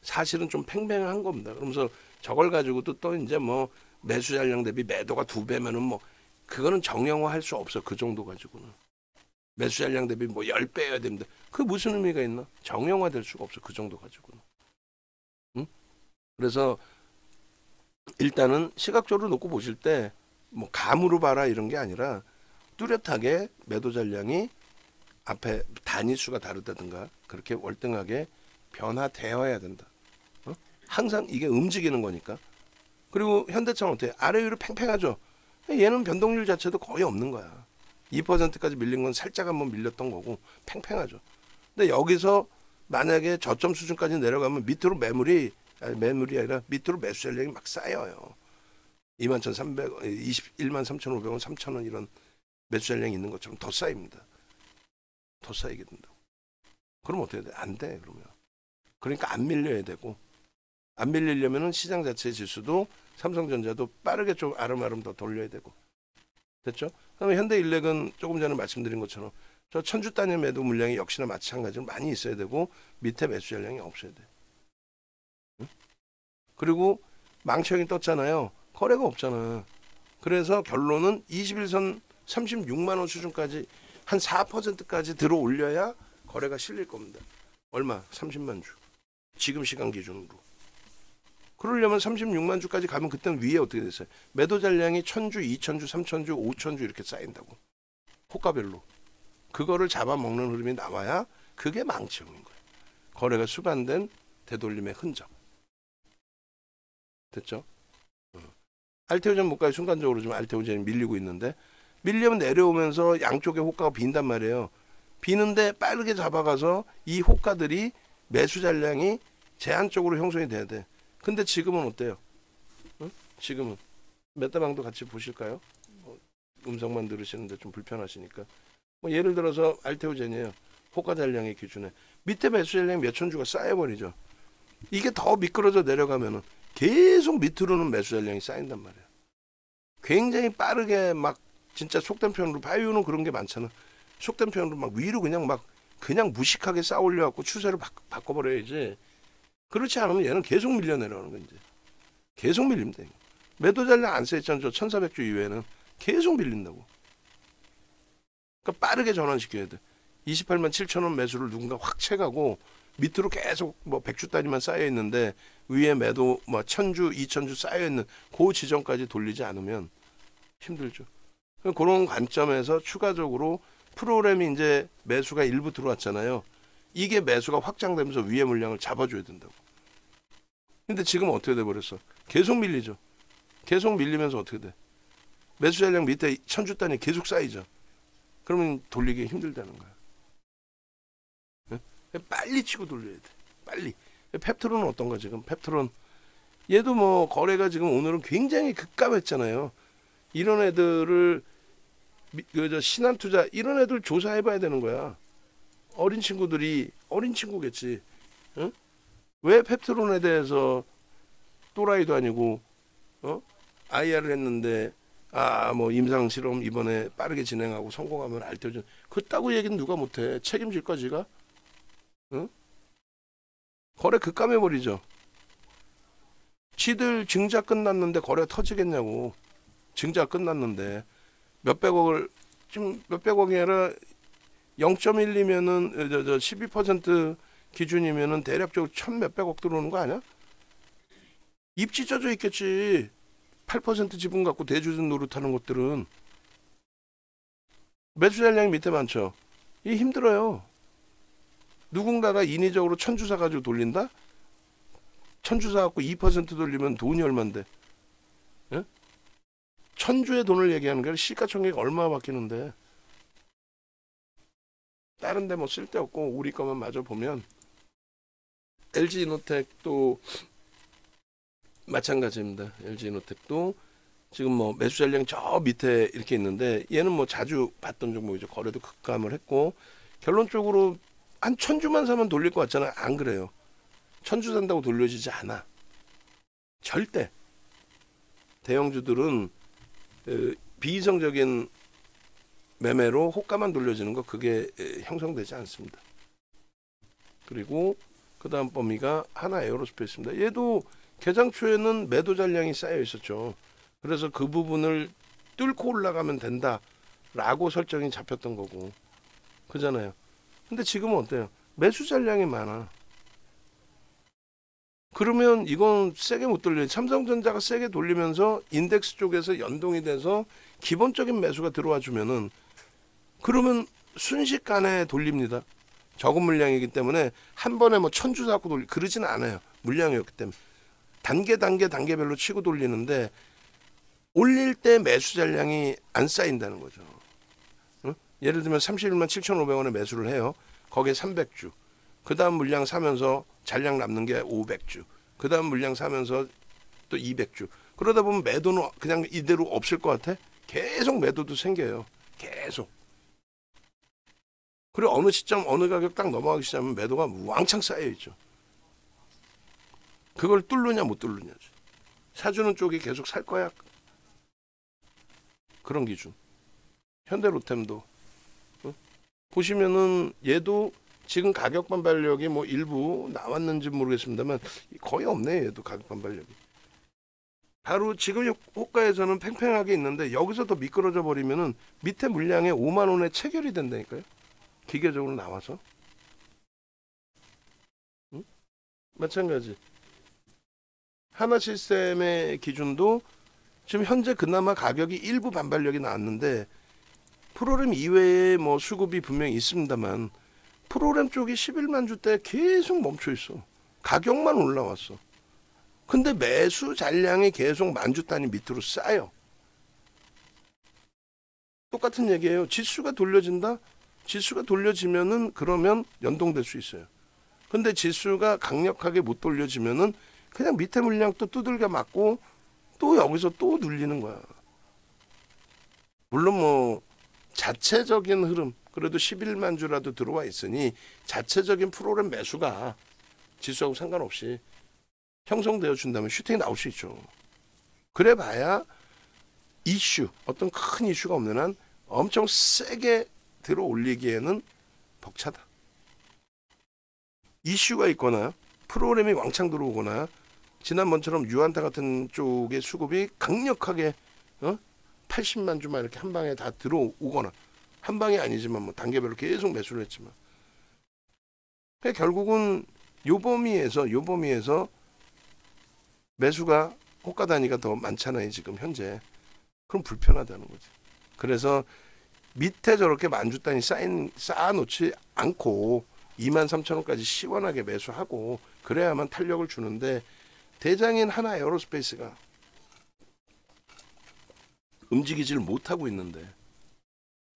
사실은 좀 팽팽한 겁니다. 그러면서 저걸 가지고도 또 이제 뭐 매수 잔량 대비 매도가 2배면은 뭐 그거는 정형화할 수 없어. 그 정도 가지고는. 매수 잔량 대비 뭐 10배여야 됩니다. 그 무슨 의미가 있나? 정형화될 수가 없어. 그 정도 가지고는. 응? 그래서 일단은 시각적으로 놓고 보실 때 뭐 감으로 봐라 이런 게 아니라 뚜렷하게 매도 잔량이 앞에 단위수가 다르다든가 그렇게 월등하게 변화되어야 된다. 항상 이게 움직이는 거니까. 그리고 현대차는 어때요? 아래 위로 팽팽하죠. 얘는 변동률 자체도 거의 없는 거야. 2%까지 밀린 건 살짝 한번 밀렸던 거고 팽팽하죠. 근데 여기서 만약에 저점 수준까지 내려가면 밑으로 매물이 아니라 밑으로 매수 잔량이 막 쌓여요. 21,300원, 21,3,500원, 3,000원 이런 매수 잔량이 있는 것처럼 더 쌓입니다. 더 쌓이게 된다고. 그럼 어떻게 돼? 안 돼. 그러면. 그러니까 안 밀려야 되고 안 밀리려면은 시장 자체의 지수도 삼성전자도 빠르게 좀 아름아름 더 돌려야 되고. 됐죠? 그다음에 현대일렉은 조금 전에 말씀드린 것처럼 저 1,000주 단위 매도 물량이 역시나 마찬가지로 많이 있어야 되고 밑에 매수 잔량이 없어야 돼. 응? 그리고 망치형이 떴잖아요. 거래가 없잖아. 그래서 결론은 21선 36만 원 수준까지 한 4%까지 들어 올려야 거래가 실릴 겁니다. 얼마? 30만 주. 지금 시간 기준으로. 그러려면 36만 주까지 가면 그때는 위에 어떻게 됐어요? 매도 잔량이 1,000주, 2,000주, 3,000주, 5,000주 이렇게 쌓인다고. 호가별로. 그거를 잡아먹는 흐름이 나와야 그게 망치형인 거예요. 거래가 수반된 되돌림의 흔적. 됐죠? 알테오젠 물가에 순간적으로 좀 알테오젠이 밀리고 있는데 밀리면 내려오면서 양쪽에 호가가 빈단 말이에요. 비는데 빠르게 잡아가서 이 호가들이 매수 잔량이 제한적으로 형성이 돼야 돼. 근데 지금은 어때요? 응? 지금은 메타방도 같이 보실까요? 음성만 들으시는데 좀 불편하시니까. 뭐 예를 들어서 알테오젠이에요. 호가 잔량의 기준에 밑에 매수 잔량이 몇천 주가 쌓여버리죠. 이게 더 미끄러져 내려가면은 계속 밑으로는 매수 잔량이 쌓인단 말이에요. 굉장히 빠르게 막 진짜 속된 표현으로 바이오는 그런 게 많잖아. 속된 표현으로 막 위로 그냥 막 그냥 무식하게 쌓아 올려갖고 추세를 바꿔버려야지. 그렇지 않으면 얘는 계속 밀려내려는 거 이제. 계속 밀립니다. 매도 잔량 안 쌓였잖아요. 저 1400주 이후에는 계속 밀린다고. 그러니까 빠르게 전환시켜야 돼. 28만 7천 원 매수를 누군가 확 채가고 밑으로 계속 뭐 100주 단위만 쌓여 있는데 위에 매도 뭐 1000주, 2000주 쌓여 있는 그 지점까지 돌리지 않으면 힘들죠. 그런 관점에서 추가적으로 프로그램이 이제 매수가 일부 들어왔잖아요. 이게 매수가 확장되면서 위에 물량을 잡아줘야 된다고. 근데 지금 어떻게 돼버렸어? 계속 밀리죠. 계속 밀리면서 어떻게 돼? 매수 잔량 밑에 1000주 단위 계속 쌓이죠. 그러면 돌리기 힘들다는 거야. 빨리 치고 돌려야 돼. 빨리. 펩트론은 어떤가 지금? 펩트론 얘도 뭐 거래가 지금 오늘은 굉장히 급감했잖아요. 이런 애들을 저 신한투자 이런 애들 조사해봐야 되는 거야. 어린 친구들이 어린 친구겠지. 응? 왜 펩트론에 대해서 또라이도 아니고 IR을 했는데 뭐 임상 실험 이번에 빠르게 진행하고 성공하면 알려줘. 그따구 얘기는 누가 못해. 책임질 거지가. 응? 거래 급감해버리죠. 지들 증자 끝났는데 거래 터지겠냐고. 증자 끝났는데 몇백억을 지금 몇백억이 아니라 0.12면은 12% 기준이면은 대략적으로 1000몇백억 들어오는 거 아니야? 입지 쪄져 있겠지. 8% 지분 갖고 대주주 노릇하는 것들은 매수 잔량이 밑에 많죠. 이 힘들어요. 누군가가 인위적으로 1000주 사가지고 돌린다? 1000주 사갖고 2% 돌리면 돈이 얼만데? 예? 1000주의 돈을 얘기하는 게 시가총액 얼마 바뀌는데? 다른 데 뭐 쓸데없고 우리 거만 마저 보면 LG이노텍도 마찬가지입니다. LG이노텍도 지금 뭐 매수 잔량 저 밑에 이렇게 있는데 얘는 뭐 자주 봤던 종목이죠. 거래도 급감을 했고 결론적으로 한 1000주만 사면 돌릴 것 같잖아요. 안 그래요. 1000주 산다고 돌려지지 않아. 절대. 대형주들은 비이성적인 매매로 호가만 돌려지는 거 그게 형성되지 않습니다. 그리고 그 다음 범위가 하나 에어로스페이스입니다. 얘도 개장 초에는 매도 잔량이 쌓여 있었죠. 그래서 그 부분을 뚫고 올라가면 된다라고 설정이 잡혔던 거고. 그잖아요. 근데 지금은 어때요? 매수 잔량이 많아. 그러면 이건 세게 못 돌려요. 삼성전자가 세게 돌리면서 인덱스 쪽에서 연동이 돼서 기본적인 매수가 들어와 주면은 그러면 순식간에 돌립니다. 적은 물량이기 때문에 한 번에 뭐 1000주 갖고 그러지는 않아요. 물량이었기 때문에. 단계별로 치고 돌리는데 올릴 때 매수 잔량이 안 쌓인다는 거죠. 응? 예를 들면 31만 7,500원에 매수를 해요. 거기에 300주. 그 다음 물량 사면서 잔량 남는 게 500주. 그 다음 물량 사면서 또 200주. 그러다 보면 매도는 그냥 이대로 없을 것 같아? 계속 매도도 생겨요. 계속. 그리고 어느 시점 어느 가격 딱 넘어가기 시작하면 매도가 왕창 쌓여 있죠. 그걸 뚫느냐 못 뚫느냐죠. 사주는 쪽이 계속 살 거야. 그런 기준. 현대로템도 보시면은 얘도 지금 가격 반발력이 뭐 일부 나왔는지 모르겠습니다만 거의 없네. 얘도 가격 반발력이. 바로 지금 호가에서는 팽팽하게 있는데 여기서 더 미끄러져 버리면은 밑에 물량에 5만 원에 체결이 된다니까요. 기계적으로 나와서. 응? 마찬가지. 하나시스템의 기준도 지금 현재 그나마 가격이 일부 반발력이 나왔는데 프로그램 이외에 뭐 수급이 분명히 있습니다만 프로그램 쪽이 11만 주 때 계속 멈춰 있어. 가격만 올라왔어. 근데 매수 잔량이 계속 만주 단위 밑으로 쌓여. 똑같은 얘기예요. 지수가 돌려진다? 지수가 돌려지면은 그러면 연동될 수 있어요. 근데 지수가 강력하게 못 돌려지면은 그냥 밑에 물량 또 두들겨 맞고 또 여기서 또 눌리는 거야. 물론 뭐 자체적인 흐름 그래도 11만 주라도 들어와 있으니 자체적인 프로그램 매수가 지수하고 상관없이 형성되어 준다면 슈팅이 나올 수 있죠. 그래 봐야 이슈 어떤 큰 이슈가 없는 한 엄청 세게 들어 올리기에는 벅차다. 이슈가 있거나 프로그램이 왕창 들어오거나 지난번처럼 유한타 같은 쪽의 수급이 강력하게 80만 주만 이렇게 한 방에 다 들어오거나, 한 방이 아니지만 뭐 단계별로 계속 매수를 했지만, 그러니까 결국은 요 범위에서 매수가 호가 단위가 더 많잖아요 지금 현재. 그럼 불편하다는 거지. 그래서 밑에 저렇게 만주 단위 쌓아놓지 않고 23,000원까지 시원하게 매수하고 그래야만 탄력을 주는데, 대장인 하나 에어로스페이스가 움직이질 못하고 있는데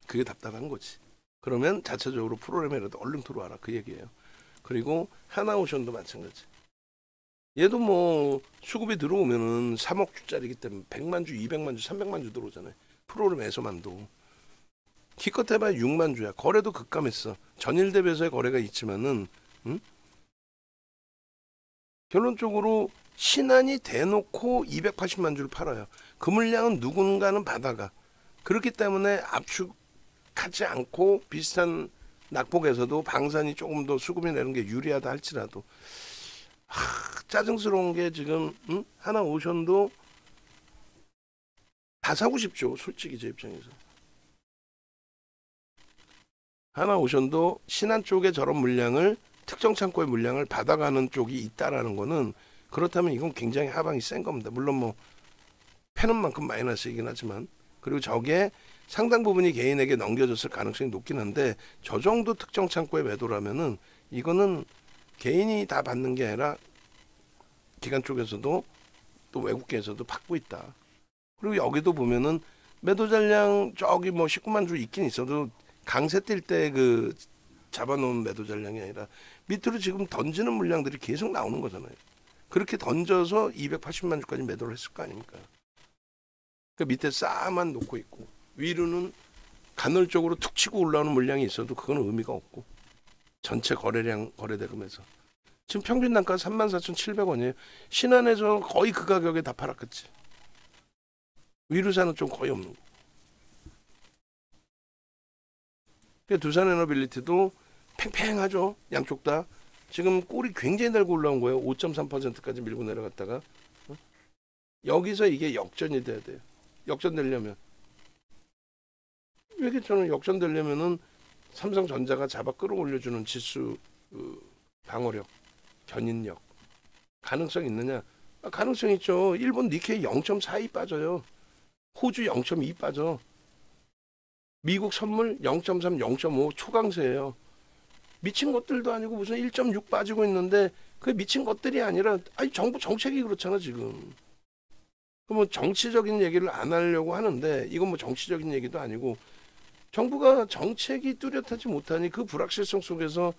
그게 답답한 거지. 그러면 자체적으로 프로그램이라도 얼른 들어와라 그 얘기예요. 그리고 하나오션도 마찬가지. 얘도 뭐 수급이 들어오면은 3억 주짜리기 때문에 100만 주, 200만 주, 300만 주 들어오잖아요. 프로그램에서만도. 기껏 해봐야 6만 주야. 거래도 급감했어. 전일 대비해서의 거래가 있지만은 결론적으로 신한이 대놓고 280만 주를 팔아요. 그 물량은 누군가는 받아가. 그렇기 때문에 압축하지 않고 비슷한 낙폭에서도 방산이 조금 더 수급이 내는 게 유리하다 할지라도 짜증스러운 게 지금 하나오션도 다 사고 싶죠. 솔직히 제 입장에서. 하나오션도 신한 쪽에 저런 물량을, 특정 창고의 물량을 받아가는 쪽이 있다라는 거는, 그렇다면 이건 굉장히 하방이 센 겁니다. 물론 뭐 패는 만큼 마이너스이긴 하지만, 그리고 저게 상당 부분이 개인에게 넘겨졌을 가능성이 높긴 한데, 저 정도 특정 창고의 매도라면은 이거는 개인이 다 받는 게 아니라 기관 쪽에서도 또 외국계에서도 받고 있다. 그리고 여기도 보면은 매도 잔량 저기 뭐 19만 주 있긴 있어도 강세 뛸 때 그 잡아놓은 매도 잔량이 아니라 밑으로 지금 던지는 물량들이 계속 나오는 거잖아요. 그렇게 던져서 280만 주까지 매도를 했을 거 아닙니까? 그 밑에 쌓아만 놓고 있고 위로는 간헐적으로 툭 치고 올라오는 물량이 있어도 그건 의미가 없고, 전체 거래량 거래대금에서 지금 평균 단가 34,700원이에요. 신한에서 거의 그 가격에 다 팔았겠지. 위로사는 좀 거의 없는 거. 두산에너빌리티도 팽팽하죠. 양쪽 다. 지금 꼴이 굉장히 달고 올라온 거예요. 5.3%까지 밀고 내려갔다가 여기서 이게 역전이 돼야 돼요. 역전되려면 이게 저는 역전되려면은 삼성전자가 잡아 끌어올려주는 지수 방어력, 견인력 가능성 있느냐? 가능성 있죠. 일본 니케이 0.42 빠져요. 호주 0.2 빠져. 미국 선물 0.3, 0.5 초강세예요. 미친 것들도 아니고 무슨 1.6 빠지고 있는데 그게 미친 것들이 아니라 정부 정책이 그렇잖아 지금. 뭐 정치적인 얘기를 안 하려고 하는데 이건 뭐 정치적인 얘기도 아니고 정부가 정책이 뚜렷하지 못하니 그 불확실성 속에서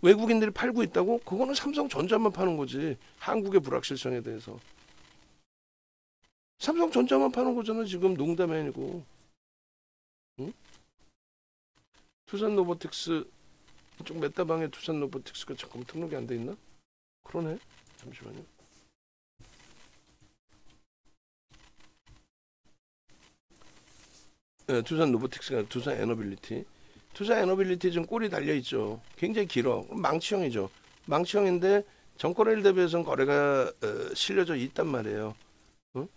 외국인들이 팔고 있다고? 그거는 삼성전자만 파는 거지. 한국의 불확실성에 대해서. 삼성전자만 파는 거잖아 지금. 농담이 아니고. 응? 두산로보틱스 이쪽 메타방에 두산로보틱스가 잠깐만 등록이 안 돼 있나? 그러네. 잠시만요. 네, 두산로보틱스가 두산에너빌리티. 투자에너빌리티 좀 꼴이 달려있죠. 굉장히 길어. 망치형이죠. 망치형인데 전거래일 대비해서는 거래가 실려져 있단 말이에요. 응?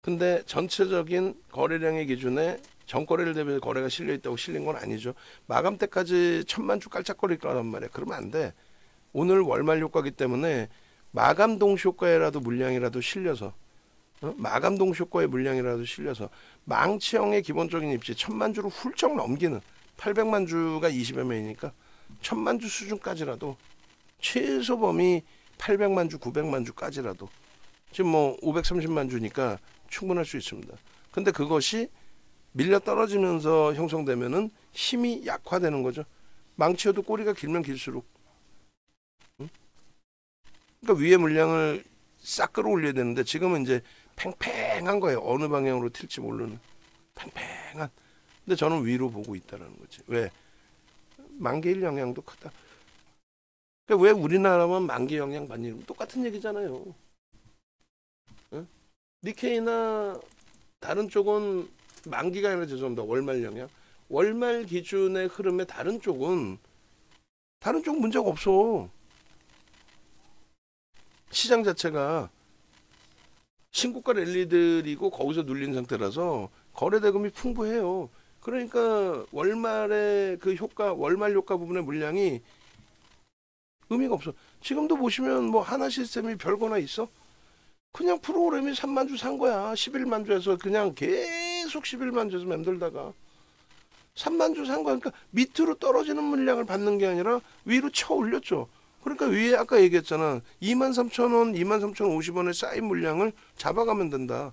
근데 전체적인 거래량의 기준에 전거래일 대비해서 거래가 실려있다고 실린 건 아니죠. 마감 때까지 1,000만 주 깔짝거릴 거란 말이야. 그러면 안 돼. 오늘 월말 효과기 때문에 마감 동시효과에라도 물량이라도 실려서 마감 동시효과의 물량이라도 실려서 망치형의 기본적인 입지 1,000만 주를 훌쩍 넘기는 800만 주가 20여 명이니까 1,000만 주 수준까지라도 최소 범위 800만 주 900만 주까지라도 지금 뭐 530만 주니까 충분할 수 있습니다. 근데 그것이 밀려 떨어지면서 형성되면은 힘이 약화되는 거죠. 망치여도 꼬리가 길면 길수록 그러니까 위에 물량을 싹 끌어올려야 되는데 지금은 이제 팽팽한 거예요. 어느 방향으로 튈지 모르는 팽팽한. 근데 저는 위로 보고 있다는 거지. 왜? 만기일 영향도 크다. 그러니까 왜 우리나라만 만기 영향 받니? 똑같은 얘기잖아요. 응? 니케이나 다른 쪽은 만기가 아니라 죄송합니다. 월말 영향. 월말 기준의 흐름의 다른 쪽은 다른 쪽 문제가 없어. 시장 자체가 신고가 랠리들이고 거기서 눌린 상태라서 거래 대금이 풍부해요. 그러니까 월말의 그 효과, 월말 효과 부분의 물량이 의미가 없어. 지금도 보시면 뭐 하나 시스템이 별거나 있어? 그냥 프로그램이 3만 주 산 거야. 11만 주에서 그냥 계속 11만 주에서 맴돌다가 3만 주 산 거야. 그러니까 밑으로 떨어지는 물량을 받는 게 아니라 위로 쳐 올렸죠. 그러니까 위에 아까 얘기했잖아. 23,000원, 23,050원의 쌓인 물량을 잡아가면 된다.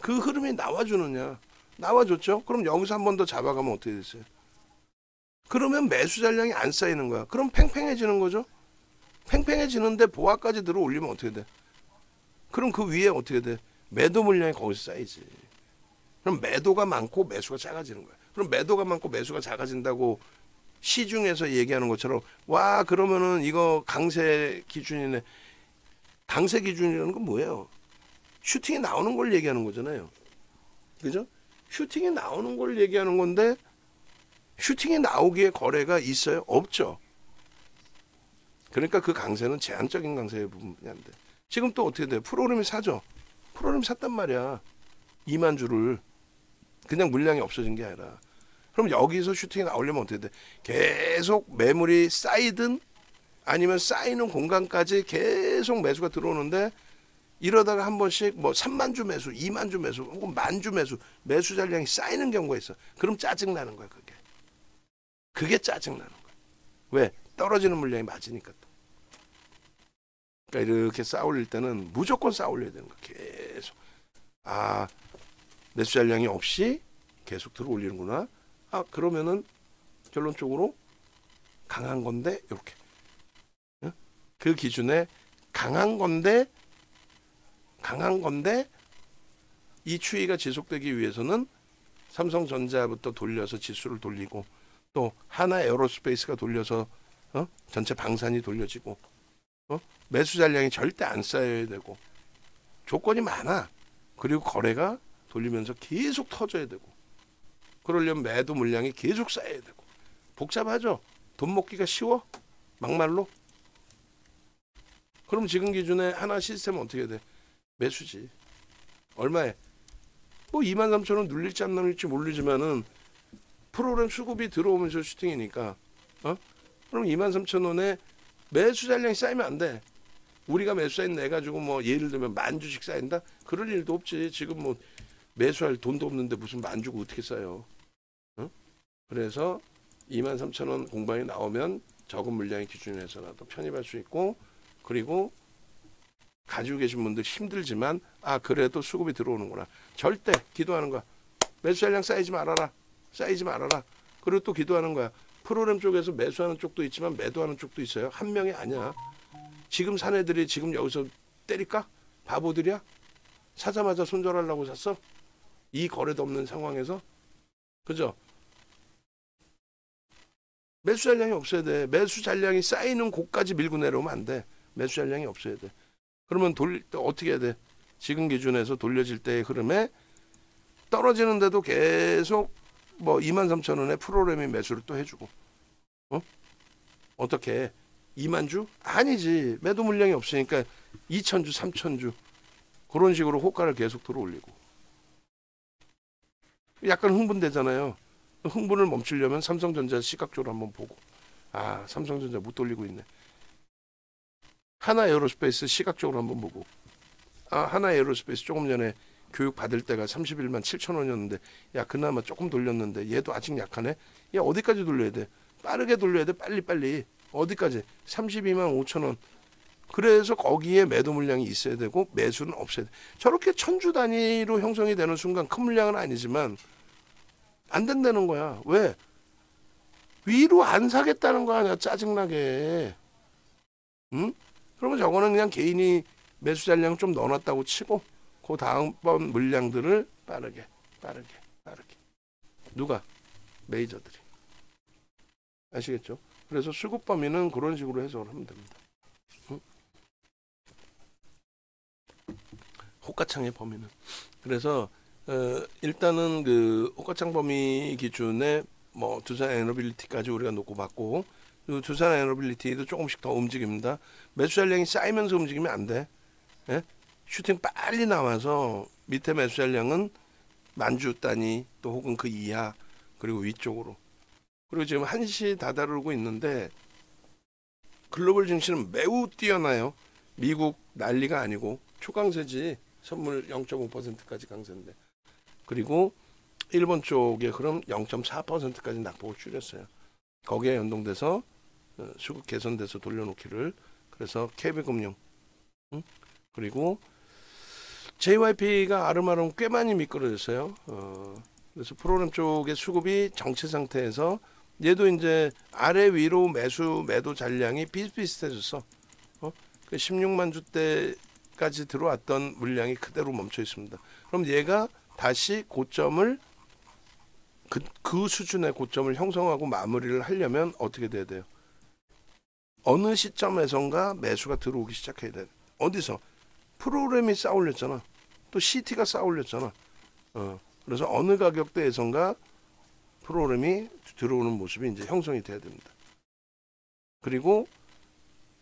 그 흐름이 나와주느냐. 나와줬죠. 그럼 여기서 한 번 더 잡아가면 어떻게 됐어요? 그러면 매수 잔량이 안 쌓이는 거야. 그럼 팽팽해지는 거죠. 팽팽해지는데 보합까지 들어 올리면 어떻게 돼? 그럼 그 위에 어떻게 돼? 매도 물량이 거기서 쌓이지. 그럼 매도가 많고 매수가 작아지는 거야. 그럼 매도가 많고 매수가 작아진다고 시중에서 얘기하는 것처럼 와 그러면은 이거 강세 기준이네. 강세 기준이라는 건 뭐예요? 슈팅이 나오는 걸 얘기하는 거잖아요. 그죠? 슈팅이 나오는 걸 얘기하는 건데 슈팅이 나오기에 거래가 있어요? 없죠. 그러니까 그 강세는 제한적인 강세의 부분이 안 돼. 지금 또 어떻게 돼? 프로그램이 사죠. 프로그램 샀단 말이야. 2만 주를. 그냥 물량이 없어진 게 아니라. 그럼 여기서 슈팅이 나오려면 어떻게 돼? 계속 매물이 쌓이든 아니면 쌓이는 공간까지 계속 매수가 들어오는데 이러다가 한 번씩 뭐 3만 주 매수, 2만 주 매수, 혹은 만 주 매수, 매수 잔량이 쌓이는 경우가 있어. 그럼 짜증 나는 거야, 그게. 그게 짜증 나는 거야. 왜? 떨어지는 물량이 맞으니까 또. 그러니까 이렇게 쌓아올릴 때는 무조건 쌓아올려야 되는 거야. 계속. 아, 매수 잔량이 없이 계속 들어올리는구나. 아, 그러면은 결론적으로 강한 건데 이렇게. 응? 그 기준에 강한 건데 이 추이가 지속되기 위해서는 삼성전자부터 돌려서 지수를 돌리고 또 하나 에어로스페이스가 돌려서 전체 방산이 돌려지고 매수 잔량이 절대 안 쌓여야 되고 조건이 많아. 그리고 거래가 돌리면서 계속 터져야 되고 그러려면 매도 물량이 계속 쌓여야 되고 복잡하죠. 돈 먹기가 쉬워? 막말로? 그럼 지금 기준에 하나 시스템은 어떻게 돼? 매수지. 얼마에? 뭐 23,000원 눌릴지 안 눌릴지 모르지만은 프로그램 수급이 들어오면서 슈팅이니까 그럼 23,000원에 매수 잔량이 쌓이면 안 돼. 우리가 매수 사인 내 가지고 뭐 예를 들면 만 주씩 쌓인다? 그럴 일도 없지. 지금 뭐 매수할 돈도 없는데 무슨 만 주고 어떻게 쌓여? 그래서 23,000원 공방이 나오면 적은 물량의 기준에서라도 편입할 수 있고 그리고 가지고 계신 분들 힘들지만 그래도 수급이 들어오는구나. 절대 기도하는 거야. 매수 잔량 쌓이지 말아라. 쌓이지 말아라. 그리고 또 기도하는 거야. 프로그램 쪽에서 매수하는 쪽도 있지만 매도하는 쪽도 있어요. 한 명이 아니야. 지금 산 애들이 지금 여기서 때릴까? 바보들이야? 사자마자 손절하려고 샀어? 이 거래도 없는 상황에서? 그죠? 매수 잔량이 없어야 돼. 매수 잔량이 쌓이는 곳까지 밀고 내려오면 안 돼. 매수 잔량이 없어야 돼. 그러면 어떻게 해야 돼? 지금 기준에서 돌려질 때의 흐름에 떨어지는데도 계속 뭐 23,000원에 프로그램이 매수를 또 해주고 어떻게 2만 주? 아니지. 매도 물량이 없으니까 2,000주, 3,000주 그런 식으로 호가를 계속 들어올리고 약간 흥분되잖아요. 흥분을 멈추려면 삼성전자 시각적으로 한번 보고 삼성전자 못 돌리고 있네. 하나 에어로스페이스 시각적으로 한번 보고 하나 에어로스페이스 조금 전에 교육 받을 때가 31만 7천 원이었는데 그나마 조금 돌렸는데 얘도 아직 약하네. 어디까지 돌려야 돼? 빠르게 돌려야 돼. 빨리. 어디까지? 32만 5천 원. 그래서 거기에 매도 물량이 있어야 되고 매수는 없어야 돼. 저렇게 천주 단위로 형성이 되는 순간 큰 물량은 아니지만 안 된다는 거야. 왜? 위로 안 사겠다는 거야. 내가 짜증나게. 응? 그러면 저거는 그냥 개인이 매수 잔량 좀 넣어놨다고 치고 그 다음번 물량들을 빠르게. 누가? 메이저들이. 아시겠죠? 그래서 수급 범위는 그런 식으로 해석을 하면 됩니다. 응? 호가창의 범위는. 그래서 일단은 그 호가창 범위 기준에 뭐 두산 에너빌리티까지 우리가 놓고 봤고 그리고 두산 에너빌리티도 조금씩 더 움직입니다. 매수 잔량이 쌓이면서 움직이면 안 돼. 예? 슈팅 빨리 나와서 밑에 매수 잔량은 만주 단위 또 혹은 그 이하 그리고 위쪽으로. 그리고 지금 1시 다다르고 있는데 글로벌 증시는 매우 뛰어나요. 미국 난리가 아니고 초강세지. 선물 0.5%까지 강세인데. 그리고 일본 쪽의 흐름 0.4%까지 낙폭을 줄였어요. 거기에 연동돼서 수급 개선돼서 돌려놓기를. 그래서 KB금융 그리고 JYP가 아름아름 꽤 많이 미끄러졌어요. 그래서 프로그램 쪽의 수급이 정체 상태에서 얘도 이제 아래 위로 매수 매도 잔량이 비슷비슷해졌어. 그 16만 주대까지 들어왔던 물량이 그대로 멈춰 있습니다. 그럼 얘가 다시 고점을 그 수준의 고점을 형성하고 마무리를 하려면 어떻게 돼야 돼요? 어느 시점에선가 매수가 들어오기 시작해야 돼. 어디서? 프로그램이 쌓아올렸잖아. 또 CT가 쌓아올렸잖아. 그래서 어느 가격대에선가 프로그램이 들어오는 모습이 이제 형성이 돼야 됩니다. 그리고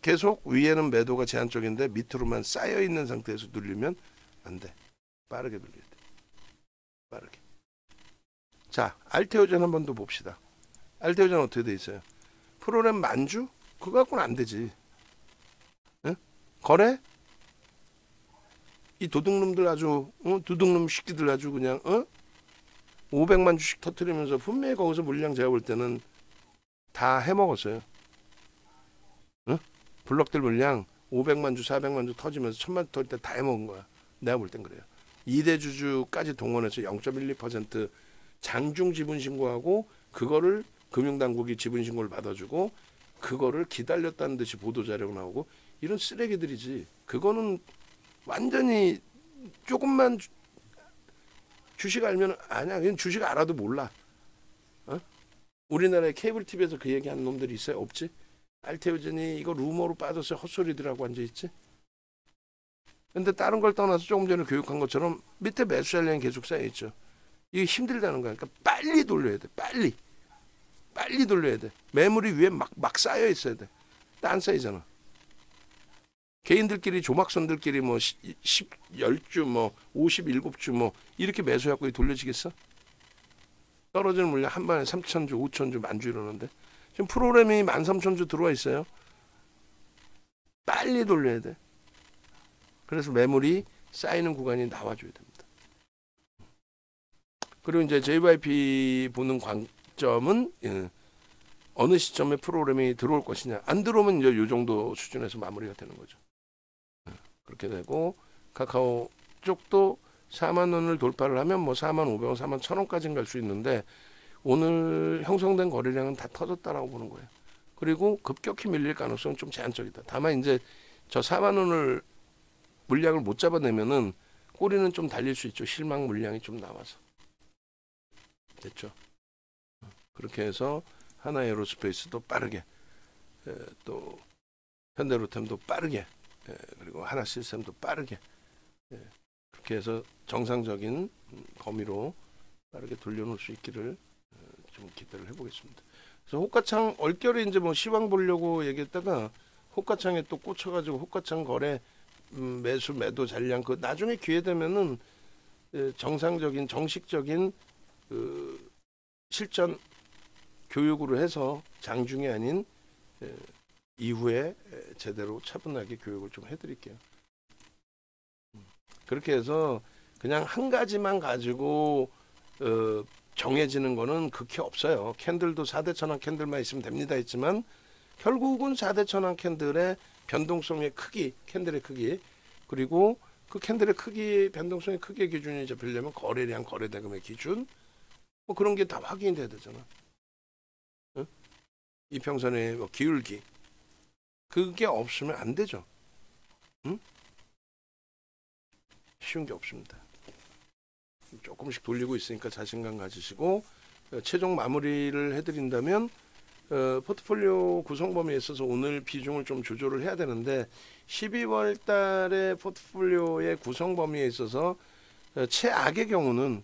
계속 위에는 매도가 제한적인데 밑으로만 쌓여 있는 상태에서 눌리면 안 돼. 빠르게 눌려야 돼. 빠르게. 자, 알테오젠 한번 더 봅시다. 알테오젠 어떻게 돼 있어요? 프로그램 만주? 그거 갖고는 안 되지. 응? 거래? 이 도둑놈들 아주 도둑놈 새끼들 아주 그냥 500만 주씩 터뜨리면서 분명히 거기서 물량 제가 볼 때는 다 해먹었어요. 응? 블럭들 물량 500만 주 400만 주 터지면서 1000만 주 터질 때 다 해먹은 거야. 내가 볼 땐 그래요. 2대 주주까지 동원해서 0.12% 장중 지분 신고하고 그거를 금융당국이 지분 신고를 받아주고 그거를 기다렸다는 듯이 보도자료가 나오고 이런 쓰레기들이지. 그거는 완전히 조금만 주식 알면 아니야. 그냥 주식 알아도 몰라. 우리나라의 케이블 TV에서 그 얘기하는 놈들이 있어요? 없지? 알테오젠이 이거 루머로 빠져서 헛소리들하고 앉아있지? 근데 다른 걸 떠나서 조금 전에 교육한 것처럼 밑에 매수 잔량이 계속 쌓여있죠. 이게 힘들다는 거야. 그러니까 빨리 돌려야 돼. 빨리 돌려야 돼. 매물이 위에 막 쌓여 있어야 돼. 딴 쌓이잖아. 개인들끼리 조막선들끼리 뭐 10주 뭐 57주 뭐 이렇게 매수해갖고 돌려지겠어? 떨어지는 물량 한 번에 3,000주, 5,000주, 만주 이러는데 지금 프로그램이 13,000주 들어와 있어요. 빨리 돌려야 돼. 그래서 매물이 쌓이는 구간이 나와줘야 됩니다. 그리고 이제 JYP 보는 관점은 어느 시점에 프로그램이 들어올 것이냐. 안 들어오면 이제 이 정도 수준에서 마무리가 되는 거죠. 그렇게 되고 카카오 쪽도 4만 원을 돌파를 하면 뭐 4만 500원, 4만 1,000원까지는 갈 수 있는데 오늘 형성된 거래량은 다 터졌다라고 보는 거예요. 그리고 급격히 밀릴 가능성은 좀 제한적이다. 다만 이제 저 4만 원을 물량을 못 잡아내면은 꼬리는 좀 달릴 수 있죠. 실망 물량이 좀 나와서. 됐죠. 그렇게 해서 하나에어로스페이스도 빠르게 또 현대로템도 빠르게 그리고 하나시스템도 빠르게 그렇게 해서 정상적인 범위로 빠르게 돌려놓을 수 있기를 좀 기대를 해보겠습니다. 그래서 호가창 얼결에 이제 뭐 시황 보려고 얘기했다가 호가창에 또 꽂혀가지고 호가창 거래 매수 매도 잔량 그 나중에 기회 되면은 정상적인 정식적인 그 실전 교육으로 해서 장중이 아닌 이후에 제대로 차분하게 교육을 좀 해드릴게요. 그렇게 해서 그냥 한 가지만 가지고 정해지는 거는 극히 없어요. 캔들도 4대 천왕 캔들만 있으면 됩니다 했지만 결국은 4대 천왕 캔들의 변동성의 크기, 캔들의 크기 그리고 그 캔들의 크기, 변동성의 크기의 기준이 잡히려면 거래량, 거래대금의 기준 뭐 그런 게 다 확인이 돼야 되잖아. 응? 이평선의 뭐 기울기 그게 없으면 안 되죠. 응? 쉬운 게 없습니다. 조금씩 돌리고 있으니까 자신감 가지시고 최종 마무리를 해드린다면 포트폴리오 구성 범위에 있어서 오늘 비중을 좀 조절을 해야 되는데 12월 달에 포트폴리오의 구성 범위에 있어서 최악의 경우는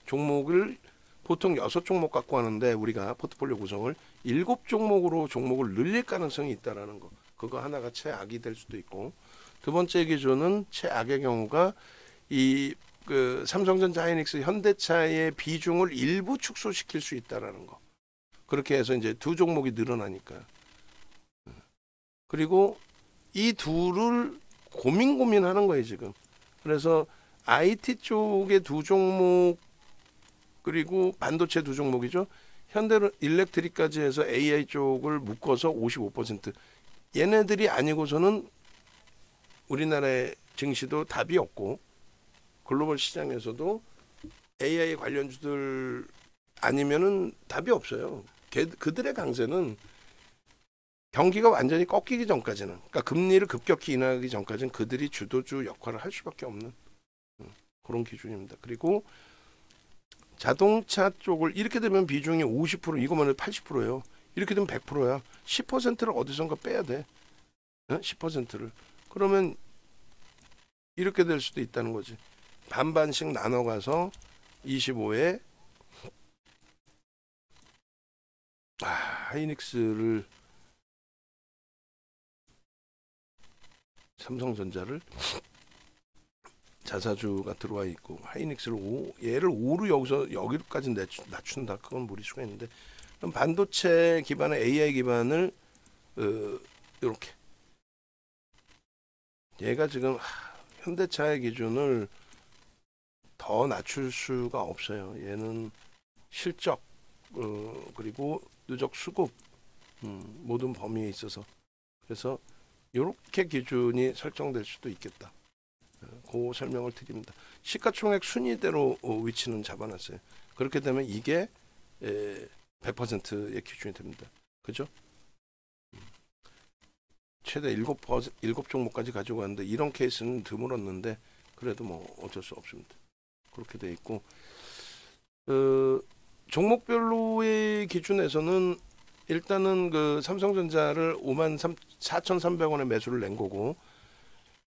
종목을 보통 6종목 갖고 하는데 우리가 포트폴리오 구성을 7종목으로 종목을 늘릴 가능성이 있다라는 거. 그거 하나가 최악이 될 수도 있고, 두 번째 기준은 최악의 경우가 이 삼성전자, 하이닉스, 현대차의 비중을 일부 축소시킬 수 있다라는 거. 그렇게 해서 이제 두 종목이 늘어나니까. 그리고 이 둘을 고민하는 거예요 지금. 그래서 IT 쪽의 두 종목, 그리고 반도체 두 종목이죠. 현대 일렉트릭까지 해서 AI 쪽을 묶어서 55%. 얘네들이 아니고서는 우리나라의 증시도 답이 없고, 글로벌 시장에서도 AI 관련주들 아니면은 답이 없어요. 그들의 강세는 경기가 완전히 꺾이기 전까지는, 그러니까 금리를 급격히 인하하기 전까지는 그들이 주도주 역할을 할 수밖에 없는 그런 기준입니다. 그리고 자동차 쪽을 이렇게 되면 비중이 50%, 이거만 해도 80%예요. 이렇게 되면 100%야. 10%를 어디선가 빼야 돼. 10%를. 그러면 이렇게 될 수도 있다는 거지. 반반씩 나눠가서 25에 하이닉스를, 삼성전자를 자사주가 들어와 있고 하이닉스를 얘를 5로 여기까지 낮춘다. 그건 무리수가 있는데, 그럼 반도체 기반의 AI 기반을 이렇게 얘가 지금 현대차의 기준을 더 낮출 수가 없어요. 얘는 실적 그리고 누적 수급 모든 범위에 있어서, 그래서 이렇게 기준이 설정될 수도 있겠다. 그 설명을 드립니다. 시가총액 순위대로 위치는 잡아놨어요. 그렇게 되면 이게 100%의 기준이 됩니다. 그죠? 최대 7종목까지 가지고 갔는데 이런 케이스는 드물었는데 그래도 뭐 어쩔 수 없습니다. 그렇게 돼 있고, 종목별로의 기준에서는 일단은 그 삼성전자를 54,300원에 매수를 낸 거고,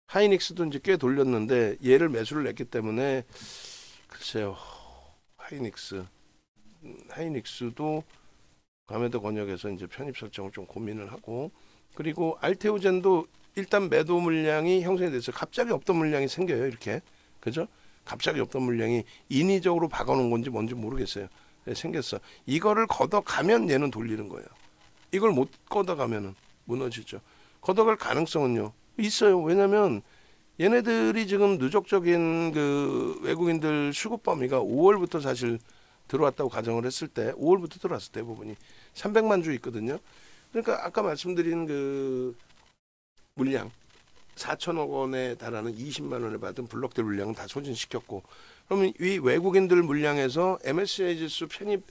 하이닉스도 이제 꽤 돌렸는데 얘를 매수를 냈기 때문에 글쎄요, 하이닉스도 감해도 권역에서 이제 편입 설정을 좀 고민을 하고, 그리고 알테오젠도 일단 매도 물량이 형성이 됐어요. 갑자기 없던 물량이 생겨요. 이렇게. 그죠? 갑자기 없던 물량이 인위적으로 박아놓은 건지 뭔지 모르겠어요. 생겼어. 이거를 걷어가면 얘는 돌리는 거예요. 이걸 못 걷어가면은 무너지죠. 걷어갈 가능성은요, 있어요. 왜냐면 얘네들이 지금 누적적인 그 외국인들 수급 범위가 5월부터 사실 들어왔다고 가정을 했을 때, 5월부터 들어왔을 때 대부분이 300만 주 있거든요. 그러니까 아까 말씀드린 그 물량 4천억 원에 달하는 20만 원을 받은 블록들 물량은 다 소진시켰고, 그러면 이 외국인들 물량에서 MSCI 지수 편입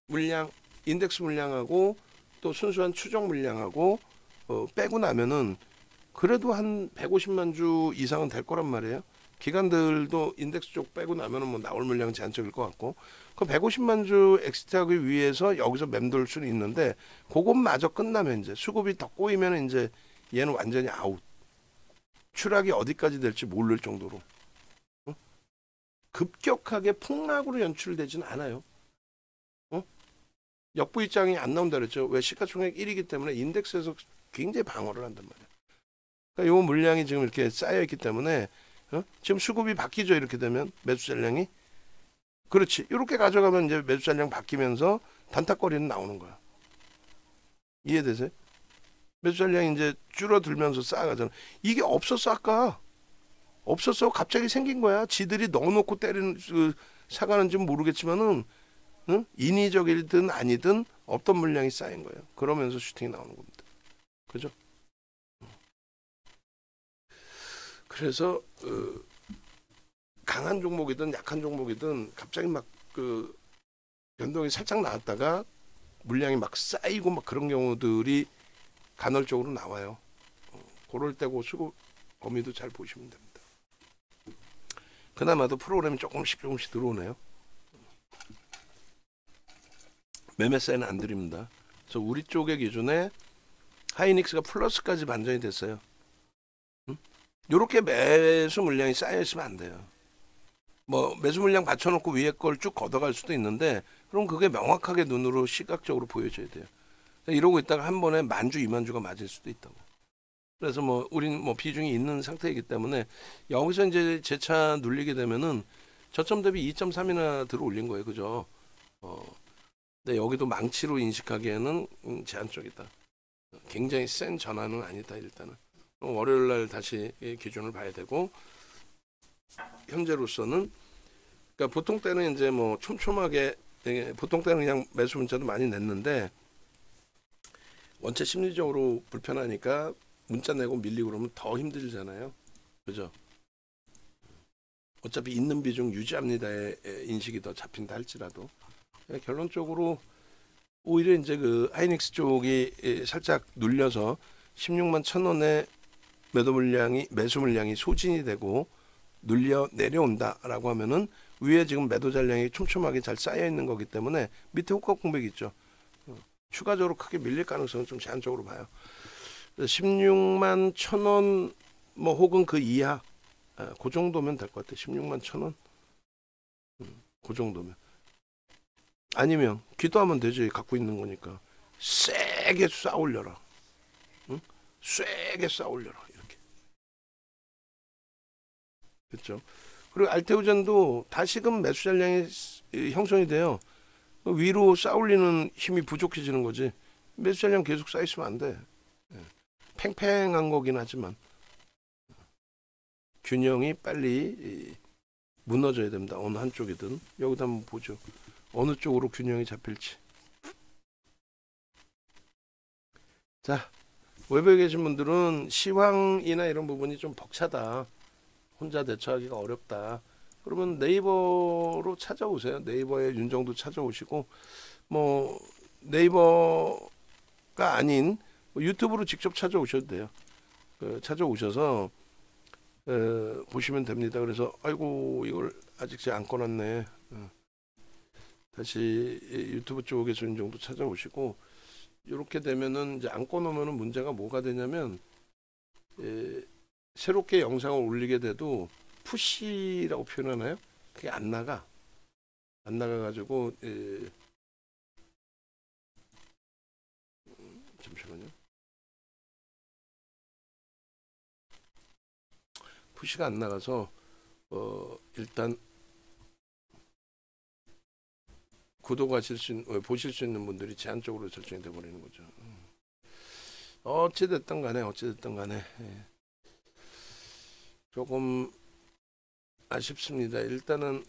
물량, 인덱스 물량하고 또 순수한 추정 물량하고 빼고 나면은 그래도 한 150만 주 이상은 될 거란 말이에요. 기관들도 인덱스 쪽 빼고 나면은 뭐 나올 물량은 제한적일 것 같고, 그 150만 주 엑스트하기 위해서 여기서 맴돌 수는 있는데, 그것마저 끝나면 이제 수급이 더 꼬이면 이제 얘는 완전히 아웃. 추락이 어디까지 될지 모를 정도로 급격하게 폭락으로 연출되지는 않아요. 역부입장이 안 나온다 그랬죠. 왜? 시가총액 1위기 때문에 인덱스에서 굉장히 방어를 한단 말이에요. 그러니까 요 물량이 지금 이렇게 쌓여 있기 때문에 지금 수급이 바뀌죠. 이렇게 되면 매수 잔량이, 그렇지, 이렇게 가져가면 이제 매수 잔량 바뀌면서 단타거리는 나오는 거야. 이해되세요? 매수 잔량이 이제 줄어들면서 쌓아가잖아. 이게 없었어. 아까 없었어. 갑자기 생긴 거야. 지들이 넣어놓고 때리는 사가는지는 모르겠지만은 인위적이든 아니든 없던 물량이 쌓인 거예요. 그러면서 슈팅이 나오는 겁니다. 그죠? 그래서 강한 종목이든 약한 종목이든 갑자기 막 그 변동이 살짝 나왔다가 물량이 막 쌓이고 막 그런 경우들이 간헐적으로 나와요. 그럴 때고 수급 범위도 잘 보시면 됩니다. 그나마도 프로그램이 조금씩 들어오네요. 매매 사인은 안 드립니다. 그래서 우리 쪽의 기준에 하이닉스가 플러스까지 반전이 됐어요. 이렇게 매수 물량이 쌓여 있으면 안 돼요. 뭐 매수 물량 받쳐놓고 위에 걸 쭉 걷어갈 수도 있는데 그럼 그게 명확하게 눈으로 시각적으로 보여줘야 돼요. 이러고 있다가 한 번에 만주, 이만주가 맞을 수도 있다고. 그래서 뭐 우린 뭐 비중이 있는 상태이기 때문에 여기서 이제 재차 눌리게 되면은 저점 대비 2.3이나 들어 올린 거예요, 그죠? 근데 여기도 망치로 인식하기에는 제한적이다. 굉장히 센 전환은 아니다 일단은. 월요일 날 다시 기준을 봐야 되고 현재로서는 그러니까 보통 때는 이제 뭐 촘촘하게 보통 때는 그냥 매수 문자도 많이 냈는데 원체 심리적으로 불편하니까 문자 내고 밀리고 그러면 더 힘들잖아요. 그죠? 어차피 있는 비중 유지합니다의 인식이 더 잡힌다 할지라도 결론적으로 오히려 이제 그 하이닉스 쪽이 살짝 눌려서 16만 1,000원의 매수 물량이 소진이 되고 눌려 내려온다라고 하면은 위에 지금 매도 잔량이 촘촘하게 잘 쌓여 있는 거기 때문에 밑에 호가 공백이 있죠. 추가적으로 크게 밀릴 가능성은 좀 제한적으로 봐요. 16만 1,000원 뭐 혹은 그 이하 그 정도면 될 것 같아요. 16만 1,000원 그 정도면 아니면 기도하면 되지. 갖고 있는 거니까 세게 쌓아 올려라. 응? 세게 쌓아 올려라. 이렇게 그렇죠. 그리고 알테오젠도 다시금 매수 잔량이 형성이 돼요. 위로 쌓아 올리는 힘이 부족해지는 거지. 매수 잔량 계속 쌓여 있으면 안 돼. 팽팽한 거긴 하지만 균형이 빨리 무너져야 됩니다. 어느 한쪽이든. 여기다 한번 보죠. 어느 쪽으로 균형이 잡힐지. 자, 외부에 계신 분들은 시황이나 이런 부분이 좀 벅차다. 혼자 대처하기가 어렵다. 그러면 네이버로 찾아오세요. 네이버에 윤정도 찾아오시고 뭐 네이버가 아닌 유튜브로 직접 찾아오셔도 돼요. 찾아오셔서 보시면 됩니다. 그래서 아이고 이걸 아직 제가 안 꺼놨네. 다시 유튜브 쪽에서 윤정도 찾아오시고 이렇게 되면은 이제 안 꺼놓으면은 문제가 뭐가 되냐면 새롭게 영상을 올리게 돼도 푸시라고 표현하나요? 그게 안 나가가지고 잠시만요. 푸시가 안 나가서 일단 구독하실 보실 수 있는 분들이 제한적으로 설정이 돼 버리는 거죠. 어찌됐든 간에 조금 아쉽습니다. 일단은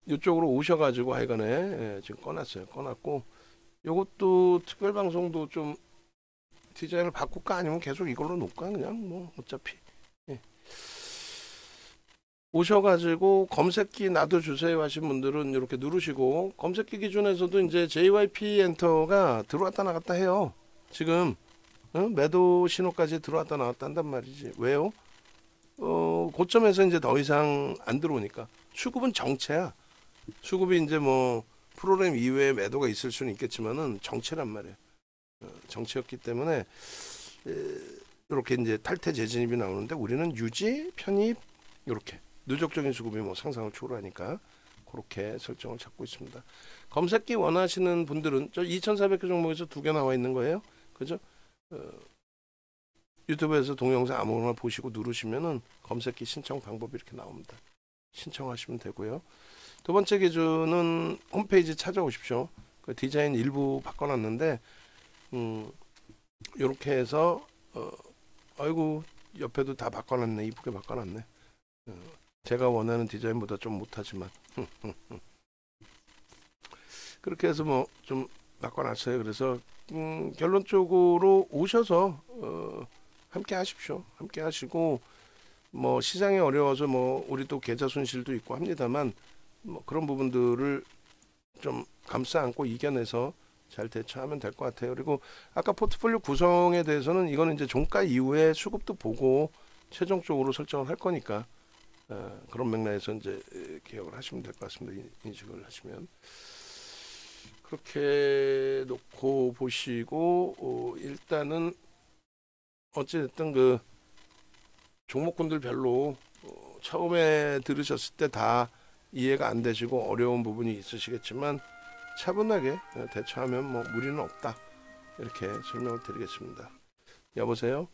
이쪽으로 오셔가지고 하여간에 지금 꺼놨고 요것도 특별 방송도 좀 디자인을 바꿀까 아니면 계속 이걸로 놓을까 그냥 뭐 어차피 오셔가지고 검색기 나도 주세요 하신 분들은 이렇게 누르시고 검색기 기준에서도 이제 JYP 엔터가 들어왔다 나갔다 해요. 지금 매도 신호까지 들어왔다 나갔다 한단 말이지. 왜요? 고점에서 이제 더 이상 안 들어오니까 수급은 정체야. 수급이 이제 뭐 프로그램 이외에 매도가 있을 수는 있겠지만은 정체란 말이에요. 정체였기 때문에 이렇게 이제 탈퇴 재진입이 나오는데 우리는 유지 편입 이렇게 누적적인 수급이 뭐 상상을 초월하니까 그렇게 설정을 잡고 있습니다. 검색기 원하시는 분들은 저 2,400개 종목에서 2개 나와 있는 거예요. 그죠? 유튜브에서 동영상 아무거나 보시고 누르시면은 검색기 신청 방법이 이렇게 나옵니다. 신청하시면 되고요. 두 번째 기준은 홈페이지 찾아오십시오. 그 디자인 일부 바꿔놨는데 이렇게 해서 아이고 옆에도 다 바꿔놨네. 이쁘게 바꿔놨네. 제가 원하는 디자인보다 좀 못하지만 그렇게 해서 뭐 좀 바꿔놨어요. 그래서 결론적으로 오셔서 함께 하십시오. 함께 하시고 뭐 시장이 어려워서 뭐 우리도 계좌 손실도 있고 합니다만 뭐 그런 부분들을 좀 감싸 안고 이겨내서 잘 대처하면 될 것 같아요. 그리고 아까 포트폴리오 구성에 대해서는 이거는 이제 종가 이후에 수급도 보고 최종적으로 설정을 할 거니까 그런 맥락에서 이제 기억을 하시면 될 것 같습니다. 인식을 하시면 그렇게 놓고 보시고 일단은 어찌됐든 그 종목군들 별로 처음에 들으셨을 때 다 이해가 안 되시고 어려운 부분이 있으시겠지만 차분하게 대처하면 뭐 무리는 없다, 이렇게 설명을 드리겠습니다. 여보세요?